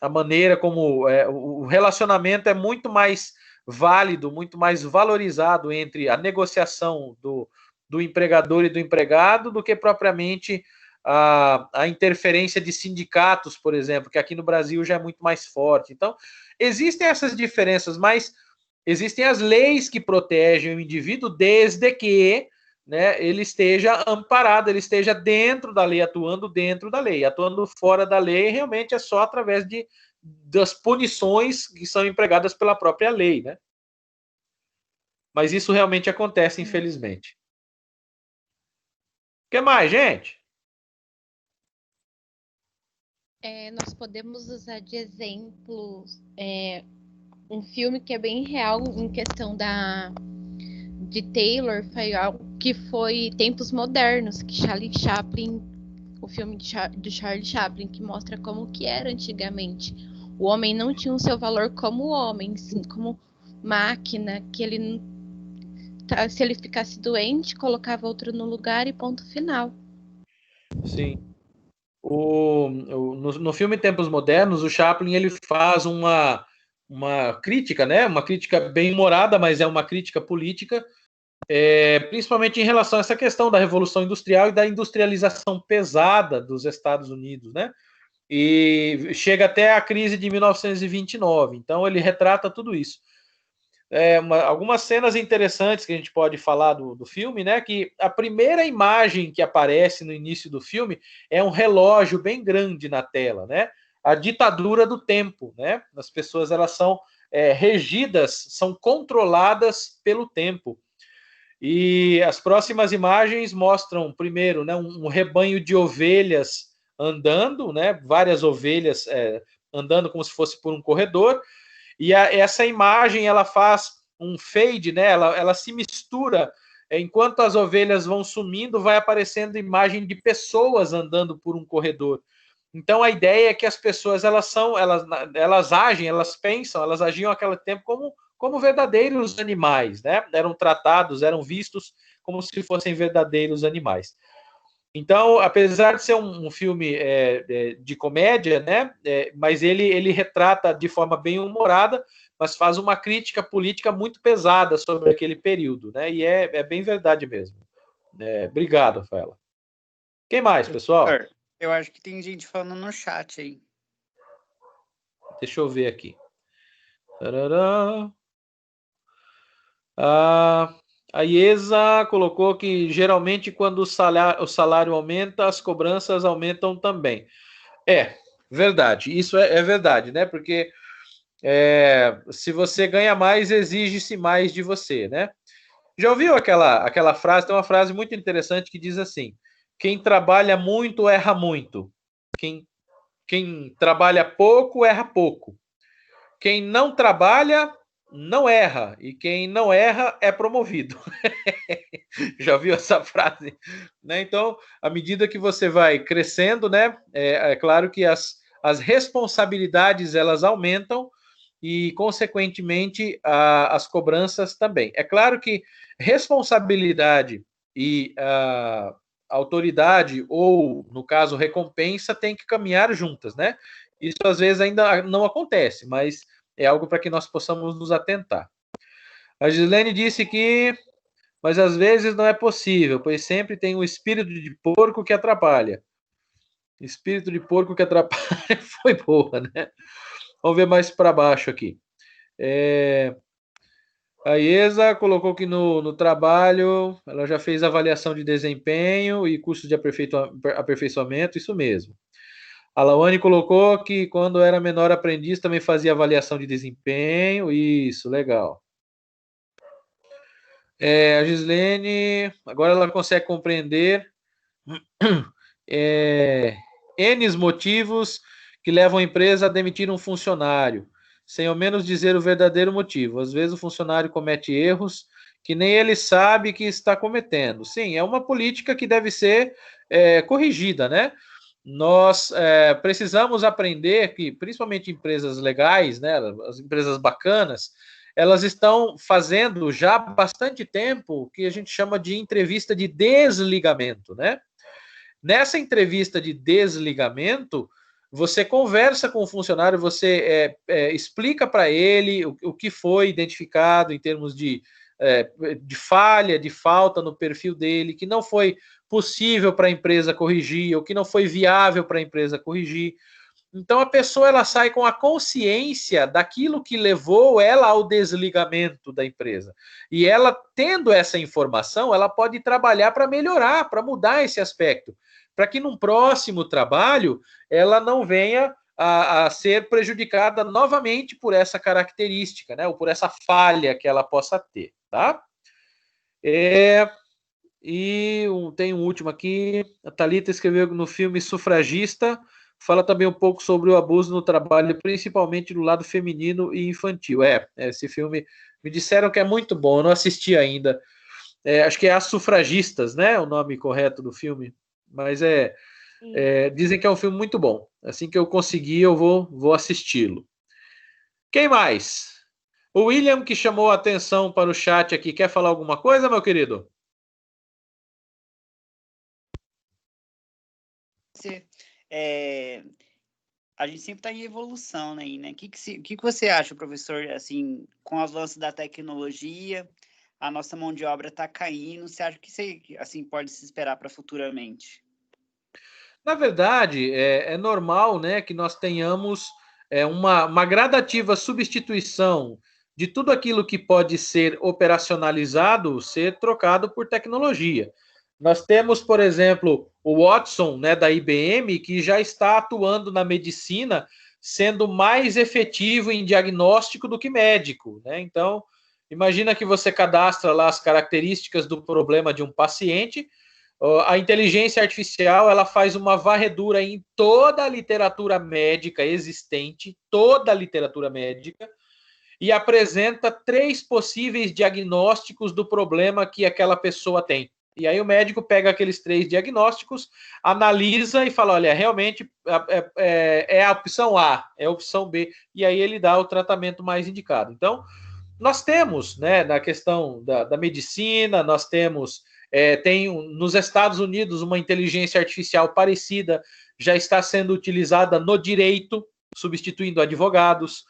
A: A maneira como o relacionamento é muito mais válido, muito mais valorizado entre a negociação do empregador e do empregado do que propriamente a interferência de sindicatos, por exemplo, que aqui no Brasil já é muito mais forte. Então, existem essas diferenças, mas existem as leis que protegem o indivíduo desde que, né, ele esteja amparado, ele esteja dentro da lei, atuando dentro da lei. Atuando fora da lei, realmente é só através das punições que são empregadas pela própria lei, né? Mas isso realmente acontece, infelizmente. O que mais, gente?
E: Nós podemos usar de exemplo um filme que é bem real em questão de Taylor, foi algo que foi Tempos Modernos, que Charlie Chaplin, o filme de Charlie Chaplin, que mostra como que era antigamente. O homem não tinha o seu valor como homem, sim como máquina, que ele, se ele ficasse doente, colocava outro no lugar e ponto final.
A: Sim. No filme Tempos Modernos, o Chaplin ele faz uma crítica, né? Uma crítica bem humorada, mas é uma crítica política, principalmente em relação a essa questão da Revolução Industrial e da industrialização pesada dos Estados Unidos, né? E chega até a crise de 1929. Então ele retrata tudo isso. Algumas cenas interessantes que a gente pode falar do filme, né? Que a primeira imagem que aparece no início do filme é um relógio bem grande na tela, né? A ditadura do tempo, né? As pessoas elas são regidas, são controladas pelo tempo. E as próximas imagens mostram primeiro, né, um rebanho de ovelhas andando, né? Várias ovelhas andando como se fosse por um corredor. E essa imagem ela faz um fade, né? Ela se mistura. Enquanto as ovelhas vão sumindo, vai aparecendo imagem de pessoas andando por um corredor. Então a ideia é que as pessoas elas agem, elas pensam, elas agiam naquele tempo como verdadeiros animais, né? Eram tratados, eram vistos como se fossem verdadeiros animais. Então, apesar de ser um filme de comédia, né, mas ele retrata de forma bem humorada, mas faz uma crítica política muito pesada sobre aquele período, né, e é bem verdade mesmo. Obrigado, Rafaela. Quem mais, pessoal?
G: Eu acho que tem gente falando no chat aí.
A: Deixa eu ver aqui. A IESA colocou que geralmente quando o salário aumenta, as cobranças aumentam também. Verdade, isso é verdade, né? Porque se você ganha mais, exige-se mais de você, né? Já ouviu aquela frase? Tem uma frase muito interessante que diz assim: quem trabalha muito, erra muito. Quem trabalha pouco, erra pouco. Quem não trabalha, não erra. E quem não erra, é promovido. Já viu essa frase? Né? Então, à medida que você vai crescendo, né, é claro que as responsabilidades elas aumentam e, consequentemente, as cobranças também. É claro que responsabilidade e autoridade, ou, no caso, recompensa, tem que caminhar juntas, né? Isso, às vezes, ainda não acontece, mas é algo para que nós possamos nos atentar. A Gislene disse que mas às vezes não é possível, pois sempre tem um espírito de porco que atrapalha. Espírito de porco que atrapalha foi boa, né? Vamos ver mais para baixo aqui. A IESA colocou que no trabalho ela já fez avaliação de desempenho e curso de aperfeiçoamento, isso mesmo. A Lawane colocou que quando era menor aprendiz também fazia avaliação de desempenho, isso, legal. A Gislene, agora ela consegue compreender N motivos que levam a empresa a demitir um funcionário, sem ao menos dizer o verdadeiro motivo. Às vezes o funcionário comete erros que nem ele sabe que está cometendo. Sim, é uma política que deve ser corrigida, né? Nós precisamos aprender que, principalmente empresas legais, né, as empresas bacanas, elas estão fazendo já há bastante tempo o que a gente chama de entrevista de desligamento, né? Nessa entrevista de desligamento, você conversa com o funcionário, você explica para ele o que foi identificado em termos de falha, de falta no perfil dele, que não foi possível para a empresa corrigir, ou que não foi viável para a empresa corrigir. Então a pessoa ela sai com a consciência daquilo que levou ela ao desligamento da empresa. E ela, tendo essa informação, ela pode trabalhar para melhorar, para mudar esse aspecto, para que num próximo trabalho ela não venha a ser prejudicada novamente por essa característica, né? Ou por essa falha que ela possa ter, tá? E tem um último aqui. A Thalita escreveu no filme Sufragista, fala também um pouco sobre o abuso no trabalho, principalmente do lado feminino e infantil. Esse filme me disseram que é muito bom, eu não assisti ainda. Acho que é As Sufragistas, né? O nome correto do filme. Mas dizem que é um filme muito bom. Assim que eu conseguir, eu vou assisti-lo. Quem mais? O William, que chamou a atenção para o chat aqui, quer falar alguma coisa, meu querido?
G: A gente sempre está em evolução, né? O que você acha, professor, assim, com os avanços da tecnologia, a nossa mão de obra está caindo, você acha que assim, pode se esperar para futuramente?
A: Na verdade, é normal, né, que nós tenhamos uma gradativa substituição de tudo aquilo que pode ser operacionalizado, ser trocado por tecnologia. Nós temos, por exemplo, o Watson, né, da IBM, que já está atuando na medicina, sendo mais efetivo em diagnóstico do que médico, né? Então, imagina que você cadastra lá as características do problema de um paciente, a inteligência artificial ela faz uma varredura em toda a literatura médica existente, toda a literatura médica, e apresenta 3 possíveis diagnósticos do problema que aquela pessoa tem. E aí o médico pega aqueles 3 diagnósticos, analisa e fala, olha, realmente é a opção A, é a opção B, e aí ele dá o tratamento mais indicado. Então, nós temos, né, na questão da medicina, nós temos, tem nos Estados Unidos uma inteligência artificial parecida, já está sendo utilizada no direito, substituindo advogados.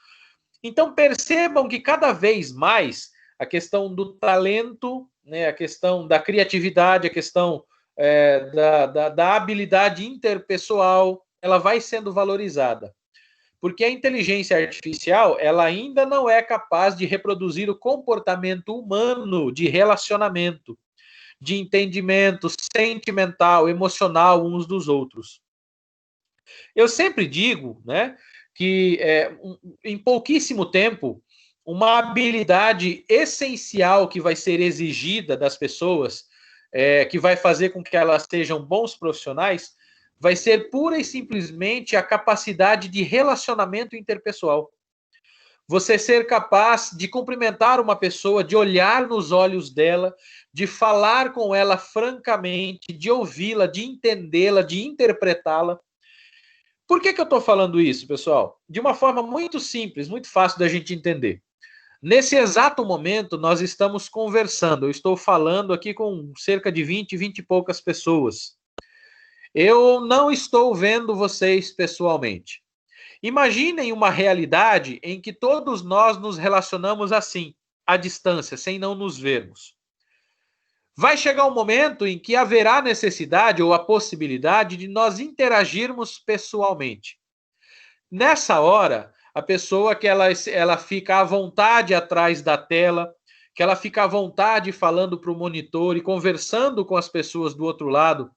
A: Então, percebam que cada vez mais a questão do talento, né, a questão da criatividade, a questão da habilidade interpessoal, ela vai sendo valorizada. Porque a inteligência artificial, ela ainda não é capaz de reproduzir o comportamento humano de relacionamento, de entendimento sentimental, emocional uns dos outros. Eu sempre digo, né, que em pouquíssimo tempo, uma habilidade essencial que vai ser exigida das pessoas, que vai fazer com que elas sejam bons profissionais, vai ser pura e simplesmente a capacidade de relacionamento interpessoal. Você ser capaz de cumprimentar uma pessoa, de olhar nos olhos dela, de falar com ela francamente, de ouvi-la, de entendê-la, de interpretá-la. Por que eu estou falando isso, pessoal? De uma forma muito simples, muito fácil da gente entender. Nesse exato momento, nós estamos conversando. Eu estou falando aqui com cerca de 20 e poucas pessoas. Eu não estou vendo vocês pessoalmente. Imaginem uma realidade em que todos nós nos relacionamos assim, à distância, sem não nos vermos. Vai chegar um momento em que haverá necessidade ou a possibilidade de nós interagirmos pessoalmente. Nessa hora, a pessoa que ela fica à vontade atrás da tela, que ela fica à vontade falando para o monitor e conversando com as pessoas do outro lado,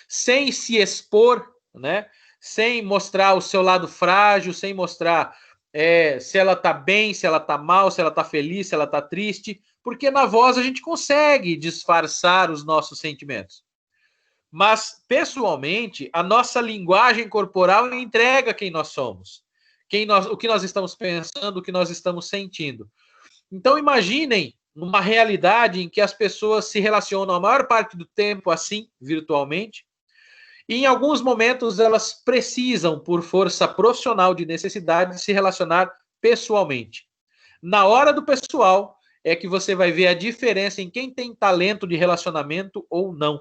A: sem se expor, né? Sem mostrar o seu lado frágil, sem mostrar se ela está bem, se ela está mal, se ela está feliz, se ela está triste, porque na voz a gente consegue disfarçar os nossos sentimentos. Mas, pessoalmente, a nossa linguagem corporal entrega quem nós somos, o que nós estamos pensando, o que nós estamos sentindo. Então, imaginem uma realidade em que as pessoas se relacionam a maior parte do tempo assim, virtualmente, e em alguns momentos elas precisam, por força profissional de necessidade, se relacionar pessoalmente. Na hora do pessoal é que você vai ver a diferença em quem tem talento de relacionamento ou não.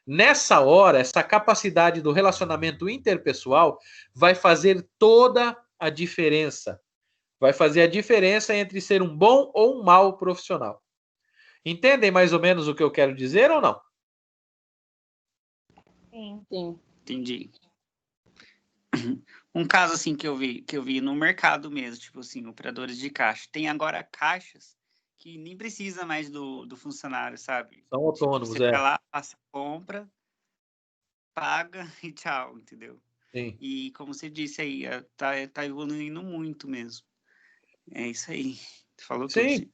A: Nessa hora, essa capacidade do relacionamento interpessoal vai fazer toda a diferença. Vai fazer a diferença entre ser um bom ou um mau profissional. Entendem mais ou menos o que eu quero dizer ou não?
F: Sim.
B: Sim.
G: Entendi. Um caso assim que eu vi no mercado mesmo, tipo assim, operadores de caixa. Tem agora caixas que nem precisa mais do funcionário, sabe?
A: São
G: Tipo,
A: autônomos,
G: você vai lá, passa, compra, paga e tchau, entendeu?
A: Sim.
G: E como você disse aí, tá evoluindo muito mesmo. É isso aí. Você falou tudo,
A: Sim.
G: sim.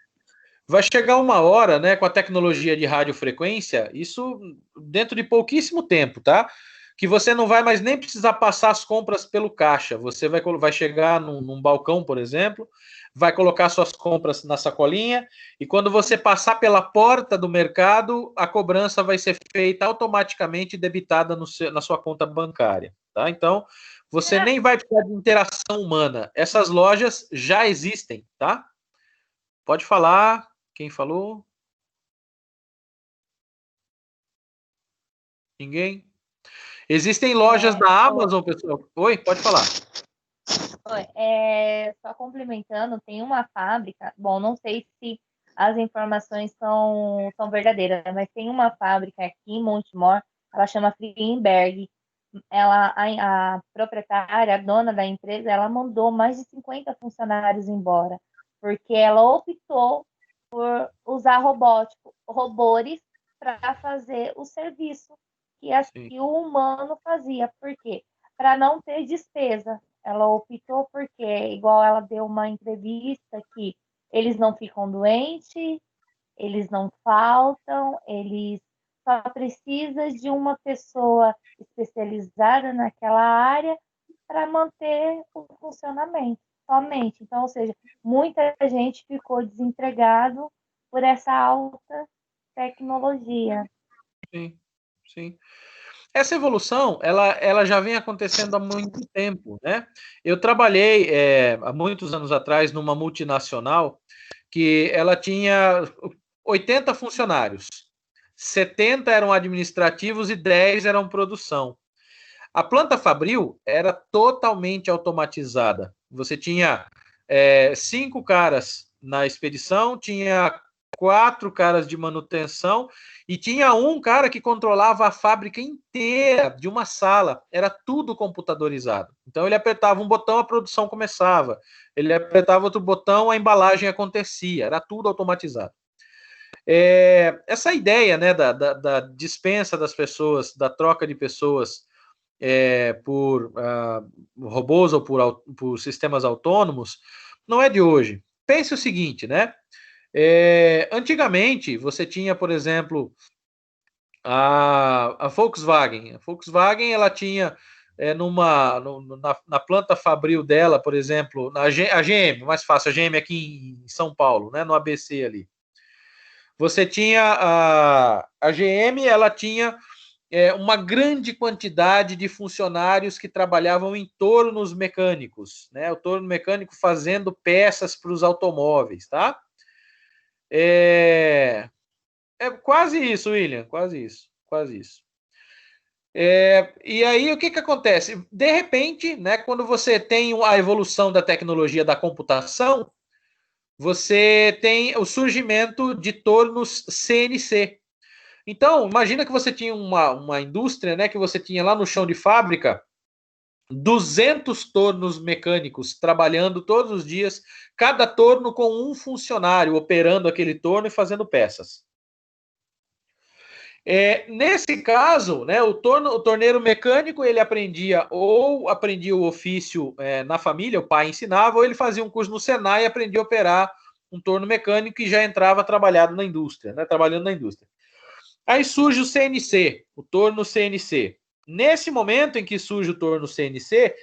A: Vai chegar uma hora, né, com a tecnologia de radiofrequência, isso dentro de pouquíssimo tempo, tá? Que você não vai mais nem precisar passar as compras pelo caixa. Você vai chegar num balcão, por exemplo, vai colocar suas compras na sacolinha e quando você passar pela porta do mercado, a cobrança vai ser feita automaticamente debitada na sua conta bancária, tá? Então, você nem vai precisar de interação humana. Essas lojas já existem, tá? Pode falar. Quem falou? Ninguém? Existem lojas da Amazon, pessoal. Oi, pode falar.
F: Só complementando, tem uma fábrica, bom, não sei se as informações são verdadeiras, mas tem uma fábrica aqui em Montemor, ela chama Friedberg. A proprietária, a dona da empresa, ela mandou mais de 50 funcionários embora, porque ela optou por usar robôs para fazer o serviço que o humano fazia. Por quê? Para não ter despesa. Ela optou porque, igual ela deu uma entrevista, que eles não ficam doentes, eles não faltam, eles só precisam de uma pessoa especializada naquela área para manter o funcionamento somente. Então, ou seja, muita gente ficou desempregado por essa alta tecnologia.
A: Sim, sim. Essa evolução, ela já vem acontecendo há muito tempo, né? Eu trabalhei há muitos anos atrás numa multinacional que ela tinha 80 funcionários, 70 eram administrativos e 10 eram produção. A planta fabril era totalmente automatizada. Você tinha 5 caras na expedição, tinha 4 caras de manutenção e tinha um cara que controlava a fábrica inteira de uma sala. Era tudo computadorizado. Então ele apertava um botão, a produção começava. Ele apertava outro botão, a embalagem acontecia. Era tudo automatizado. Essa ideia, né, da dispensa das pessoas, da troca de pessoas por robôs ou por sistemas autônomos, não é de hoje. Pense o seguinte, né? Antigamente, você tinha, por exemplo, a Volkswagen. A Volkswagen, ela tinha na planta fabril dela, por exemplo, a GM, mais fácil, a GM aqui em São Paulo, né, no ABC ali. Você tinha a GM, ela tinha uma grande quantidade de funcionários que trabalhavam em tornos mecânicos, né? O torno mecânico fazendo peças para os automóveis, tá? É quase isso, William, quase isso, quase isso. E aí, o que acontece? De repente, né, quando você tem a evolução da tecnologia da computação, você tem o surgimento de tornos CNC. Então, imagina que você tinha uma indústria, né, que você tinha lá no chão de fábrica 200 tornos mecânicos trabalhando todos os dias, cada torno com um funcionário operando aquele torno e fazendo peças. Nesse caso, né, o torneiro mecânico, ele aprendia o ofício na família, o pai ensinava, ou ele fazia um curso no Senai e aprendia a operar um torno mecânico e já entrava trabalhando na indústria, né, trabalhando na indústria. Aí surge o CNC, o torno CNC. Nesse momento em que surge o torno CNC,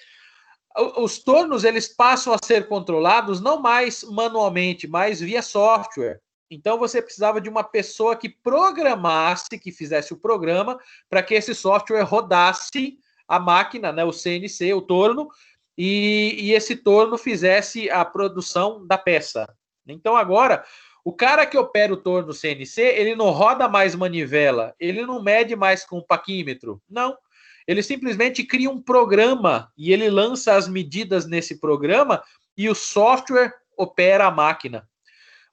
A: os tornos eles passam a ser controlados não mais manualmente, mas via software. Então você precisava de uma pessoa que programasse, que fizesse o programa para que esse software rodasse a máquina, né, o CNC, o torno, e esse torno fizesse a produção da peça. Então agora o cara que opera o torno CNC, ele não roda mais manivela, ele não mede mais com paquímetro, não. Ele simplesmente cria um programa e ele lança as medidas nesse programa e o software opera a máquina.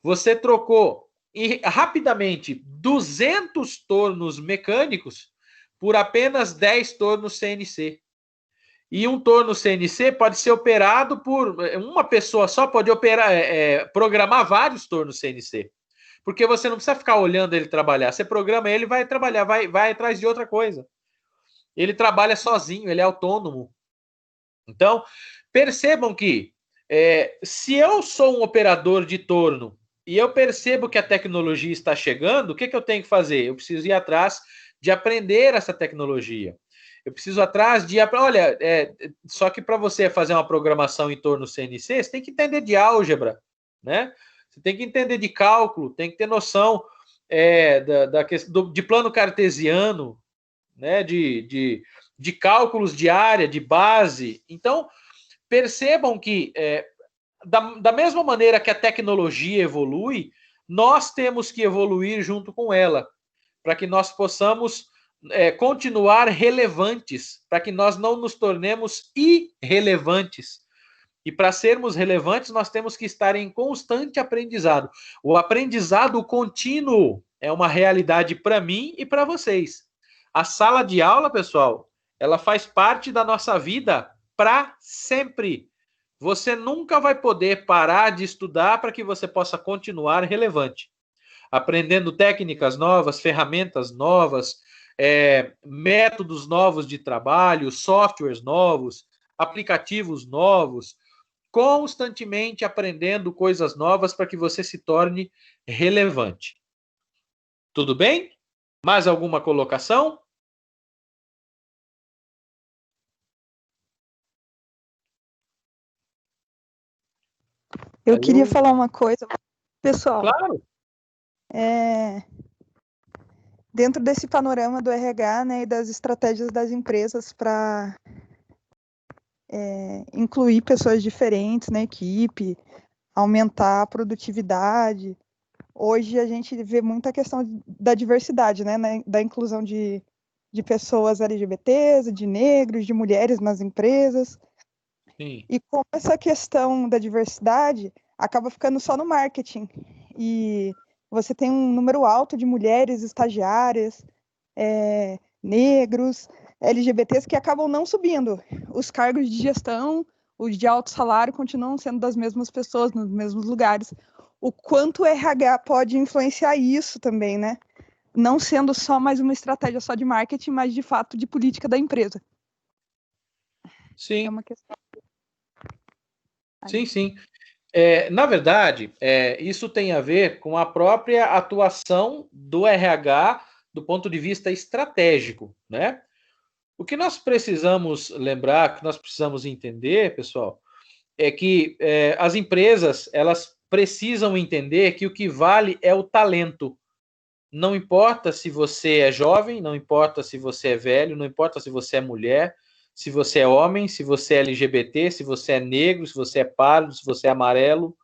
A: Você trocou rapidamente 200 tornos mecânicos por apenas 10 tornos CNC. E um torno CNC pode ser operado por uma pessoa só, pode programar vários tornos CNC. Porque você não precisa ficar olhando ele trabalhar. Você programa ele, vai trabalhar, vai atrás de outra coisa. Ele trabalha sozinho, ele é autônomo. Então, percebam que se eu sou um operador de torno e eu percebo que a tecnologia está chegando, o que eu tenho que fazer? Eu preciso ir atrás de aprender essa tecnologia. Eu preciso ir atrás de... Olha, só que para você fazer uma programação em torno CNC, você tem que entender de álgebra, né? Você tem que entender de cálculo, tem que ter noção de plano cartesiano, né? De cálculos de área, de base. Então, percebam que, da mesma maneira que a tecnologia evolui, nós temos que evoluir junto com ela, para que nós possamos continuar relevantes, para que nós não nos tornemos irrelevantes. E para sermos relevantes, nós temos que estar em constante aprendizado. O aprendizado contínuo é uma realidade para mim e para vocês. A sala de aula, pessoal, ela faz parte da nossa vida para sempre. Você nunca vai poder parar de estudar para que você possa continuar relevante. Aprendendo técnicas novas, ferramentas novas, métodos novos de trabalho, softwares novos, aplicativos novos, constantemente aprendendo coisas novas para que você se torne relevante. Tudo bem? Mais alguma colocação?
H: Eu queria falar uma coisa, pessoal.
A: Claro.
H: Dentro desse panorama do RH, né, e das estratégias das empresas para incluir pessoas diferentes na equipe, aumentar a produtividade. Hoje a gente vê muita questão da diversidade, né, da inclusão de pessoas LGBTs, de negros, de mulheres nas empresas.
A: Sim.
H: E como essa questão da diversidade acaba ficando só no marketing. E você tem um número alto de mulheres estagiárias, negros, LGBTs que acabam não subindo. Os cargos de gestão, os de alto salário continuam sendo das mesmas pessoas, nos mesmos lugares. O quanto o RH pode influenciar isso também, né? Não sendo só mais uma estratégia só de marketing, mas de fato de política da empresa.
A: Sim.
H: É uma questão.
A: Sim. Na verdade, isso tem a ver com a própria atuação do RH do ponto de vista estratégico, né? O que nós precisamos lembrar, que nós precisamos entender, pessoal, é que as empresas, elas precisam entender que o que vale é o talento. Não importa se você é jovem, não importa se você é velho, não importa se você é mulher, se você é homem, se você é LGBT, se você é negro, se você é pardo, se você é amarelo.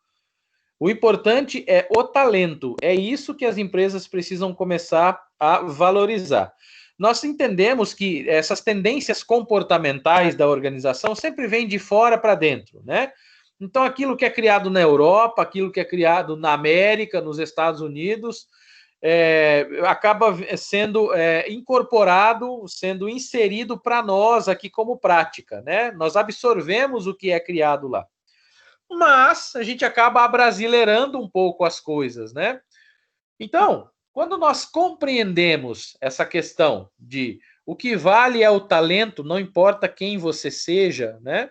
A: O importante é o talento. É isso que as empresas precisam começar a valorizar. Nós entendemos que essas tendências comportamentais da organização sempre vêm de fora para dentro, né? Então, aquilo que é criado na Europa, aquilo que é criado na América, nos Estados Unidos, acaba sendo incorporado, sendo inserido para nós aqui como prática, né? Nós absorvemos o que é criado lá. Mas a gente acaba abrasileirando um pouco as coisas, né? Então, quando nós compreendemos essa questão de o que vale é o talento, não importa quem você seja, né?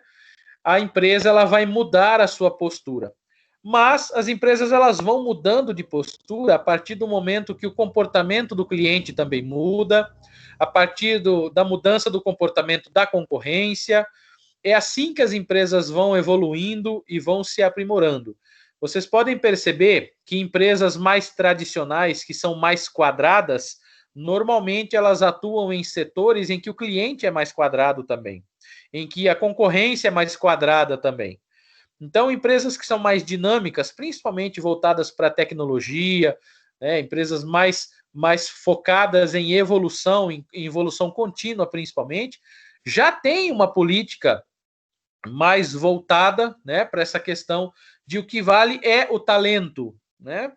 A: A empresa ela vai mudar a sua postura. Mas as empresas elas vão mudando de postura a partir do momento que o comportamento do cliente também muda, a partir da mudança do comportamento da concorrência. É assim que as empresas vão evoluindo e vão se aprimorando. Vocês podem perceber que empresas mais tradicionais, que são mais quadradas, normalmente elas atuam em setores em que o cliente é mais quadrado também, em que a concorrência é mais quadrada também. Então, empresas que são mais dinâmicas, principalmente voltadas para a tecnologia, né, empresas mais focadas em evolução, em evolução contínua, principalmente, já tem uma política mais voltada, né, para essa questão de o que vale é o talento, né?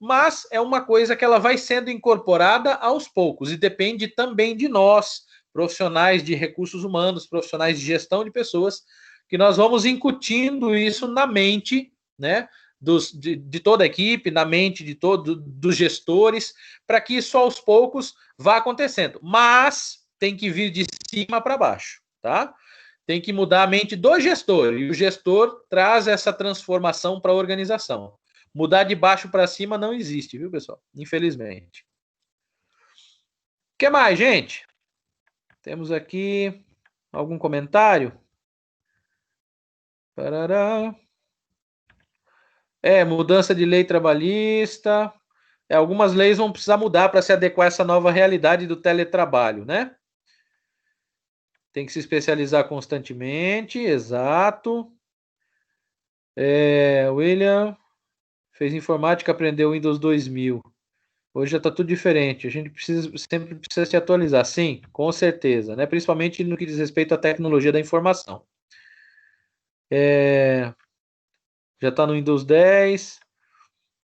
A: Mas é uma coisa que ela vai sendo incorporada aos poucos e depende também de nós profissionais de recursos humanos, profissionais de gestão de pessoas, que nós vamos incutindo isso na mente, né, de toda a equipe, na mente de todos dos gestores, para que isso aos poucos vá acontecendo. Mas tem que vir de cima para baixo, tá? Tem que mudar a mente do gestor, e o gestor traz essa transformação para a organização. Mudar de baixo para cima não existe, viu, pessoal? Infelizmente. O que mais, gente? Temos aqui algum comentário? Parará. Mudança de lei trabalhista. Algumas leis vão precisar mudar para se adequar a essa nova realidade do teletrabalho, né? Tem que se especializar constantemente, exato. William fez informática, aprendeu Windows 2000. Hoje já está tudo diferente. A gente sempre precisa se atualizar. Sim, com certeza, né? Principalmente no que diz respeito à tecnologia da informação. Já está no Windows 10.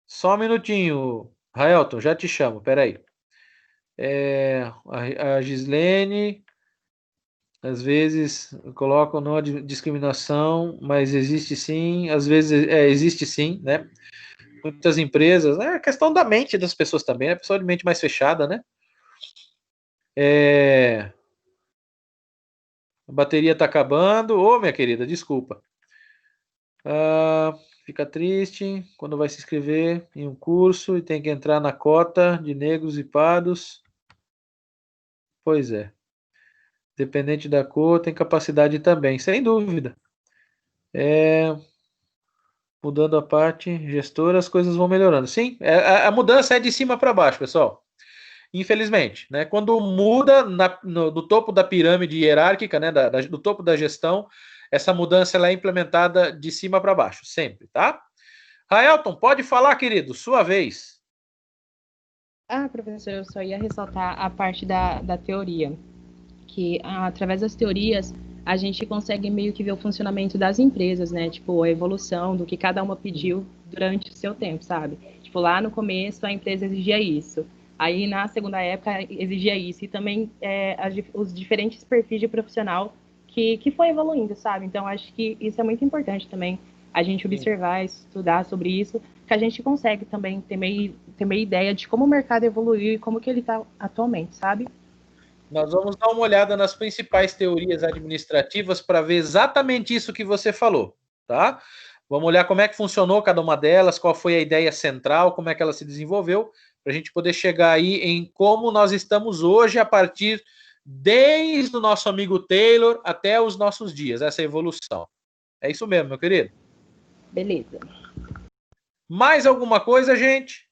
A: Só um minutinho, Raelton, já te chamo, peraí. A Gislene, às vezes colocam não a discriminação, mas existe sim, às vezes existe sim, né? Muitas empresas, é questão da mente das pessoas também, né? Pessoa de mente mais fechada, né? A bateria está acabando. Minha querida, desculpa. Fica triste quando vai se inscrever em um curso e tem que entrar na cota de negros e pardos. Pois é. Dependente da cor, tem capacidade também, sem dúvida. Mudando a parte gestora, as coisas vão melhorando. Sim, a mudança é de cima para baixo, pessoal. Infelizmente, né? Quando muda no topo da pirâmide hierárquica, né? Do topo da gestão, essa mudança ela é implementada de cima para baixo, sempre, tá? Raelton, pode falar, querido, sua vez.
B: Professor, eu só ia ressaltar a parte da teoria, que através das teorias a gente consegue meio que ver o funcionamento das empresas, né? Tipo, a evolução do que cada uma pediu durante o seu tempo, sabe? Tipo, lá no começo a empresa exigia isso. Aí, na segunda época, exigia isso. E também os diferentes perfis de profissional que foi evoluindo, sabe? Então, acho que isso é muito importante também, a gente observar, estudar sobre isso, que a gente consegue também ter meio ideia de como o mercado evoluiu e como que ele está atualmente, sabe?
A: Nós vamos dar uma olhada nas principais teorias administrativas para ver exatamente isso que você falou, tá? Vamos olhar como é que funcionou cada uma delas, qual foi a ideia central, como é que ela se desenvolveu, para a gente poder chegar aí em como nós estamos hoje, a partir desde o nosso amigo Taylor até os nossos dias, essa evolução. É isso mesmo, meu querido?
B: Beleza.
A: Mais alguma coisa, gente?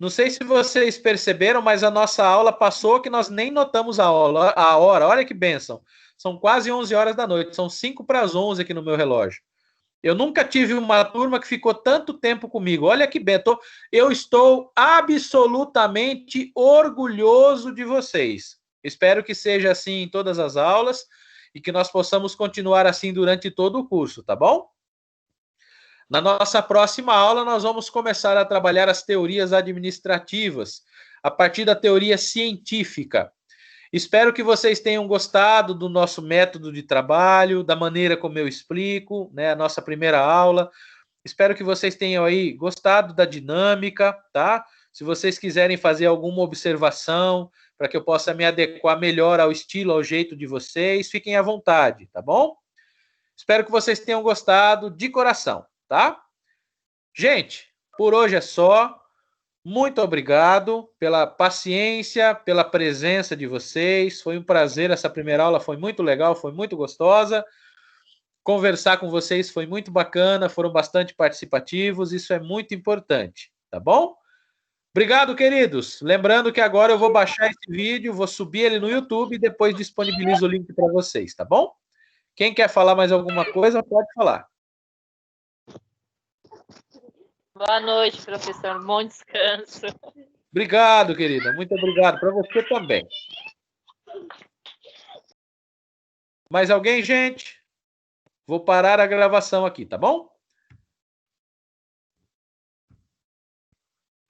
A: Não sei se vocês perceberam, mas a nossa aula passou que nós nem notamos a hora. Olha que bênção. São quase 11 horas da noite. São 5 para as 11 aqui no meu relógio. Eu nunca tive uma turma que ficou tanto tempo comigo. Olha que bênção. Eu estou absolutamente orgulhoso de vocês. Espero que seja assim em todas as aulas e que nós possamos continuar assim durante todo o curso, tá bom? Na nossa próxima aula, nós vamos começar a trabalhar as teorias administrativas, a partir da teoria científica. Espero que vocês tenham gostado do nosso método de trabalho, da maneira como eu explico, né, a nossa primeira aula. Espero que vocês tenham aí gostado da dinâmica, tá? Se vocês quiserem fazer alguma observação, para que eu possa me adequar melhor ao estilo, ao jeito de vocês, fiquem à vontade, tá bom? Espero que vocês tenham gostado de coração. Tá? Gente, por hoje é só. Muito obrigado pela paciência, pela presença de vocês. Foi um prazer. Essa primeira aula foi muito legal, foi muito gostosa. Conversar com vocês foi muito bacana, foram bastante participativos. Isso é muito importante, tá bom? Obrigado, queridos. Lembrando que agora eu vou baixar esse vídeo, vou subir ele no YouTube e depois disponibilizo o link para vocês, tá bom? Quem quer falar mais alguma coisa, pode falar.
I: Boa noite, professor. Bom descanso.
A: Obrigado, querida. Muito obrigado. Para você também. Mais alguém, gente? Vou parar a gravação aqui, tá bom?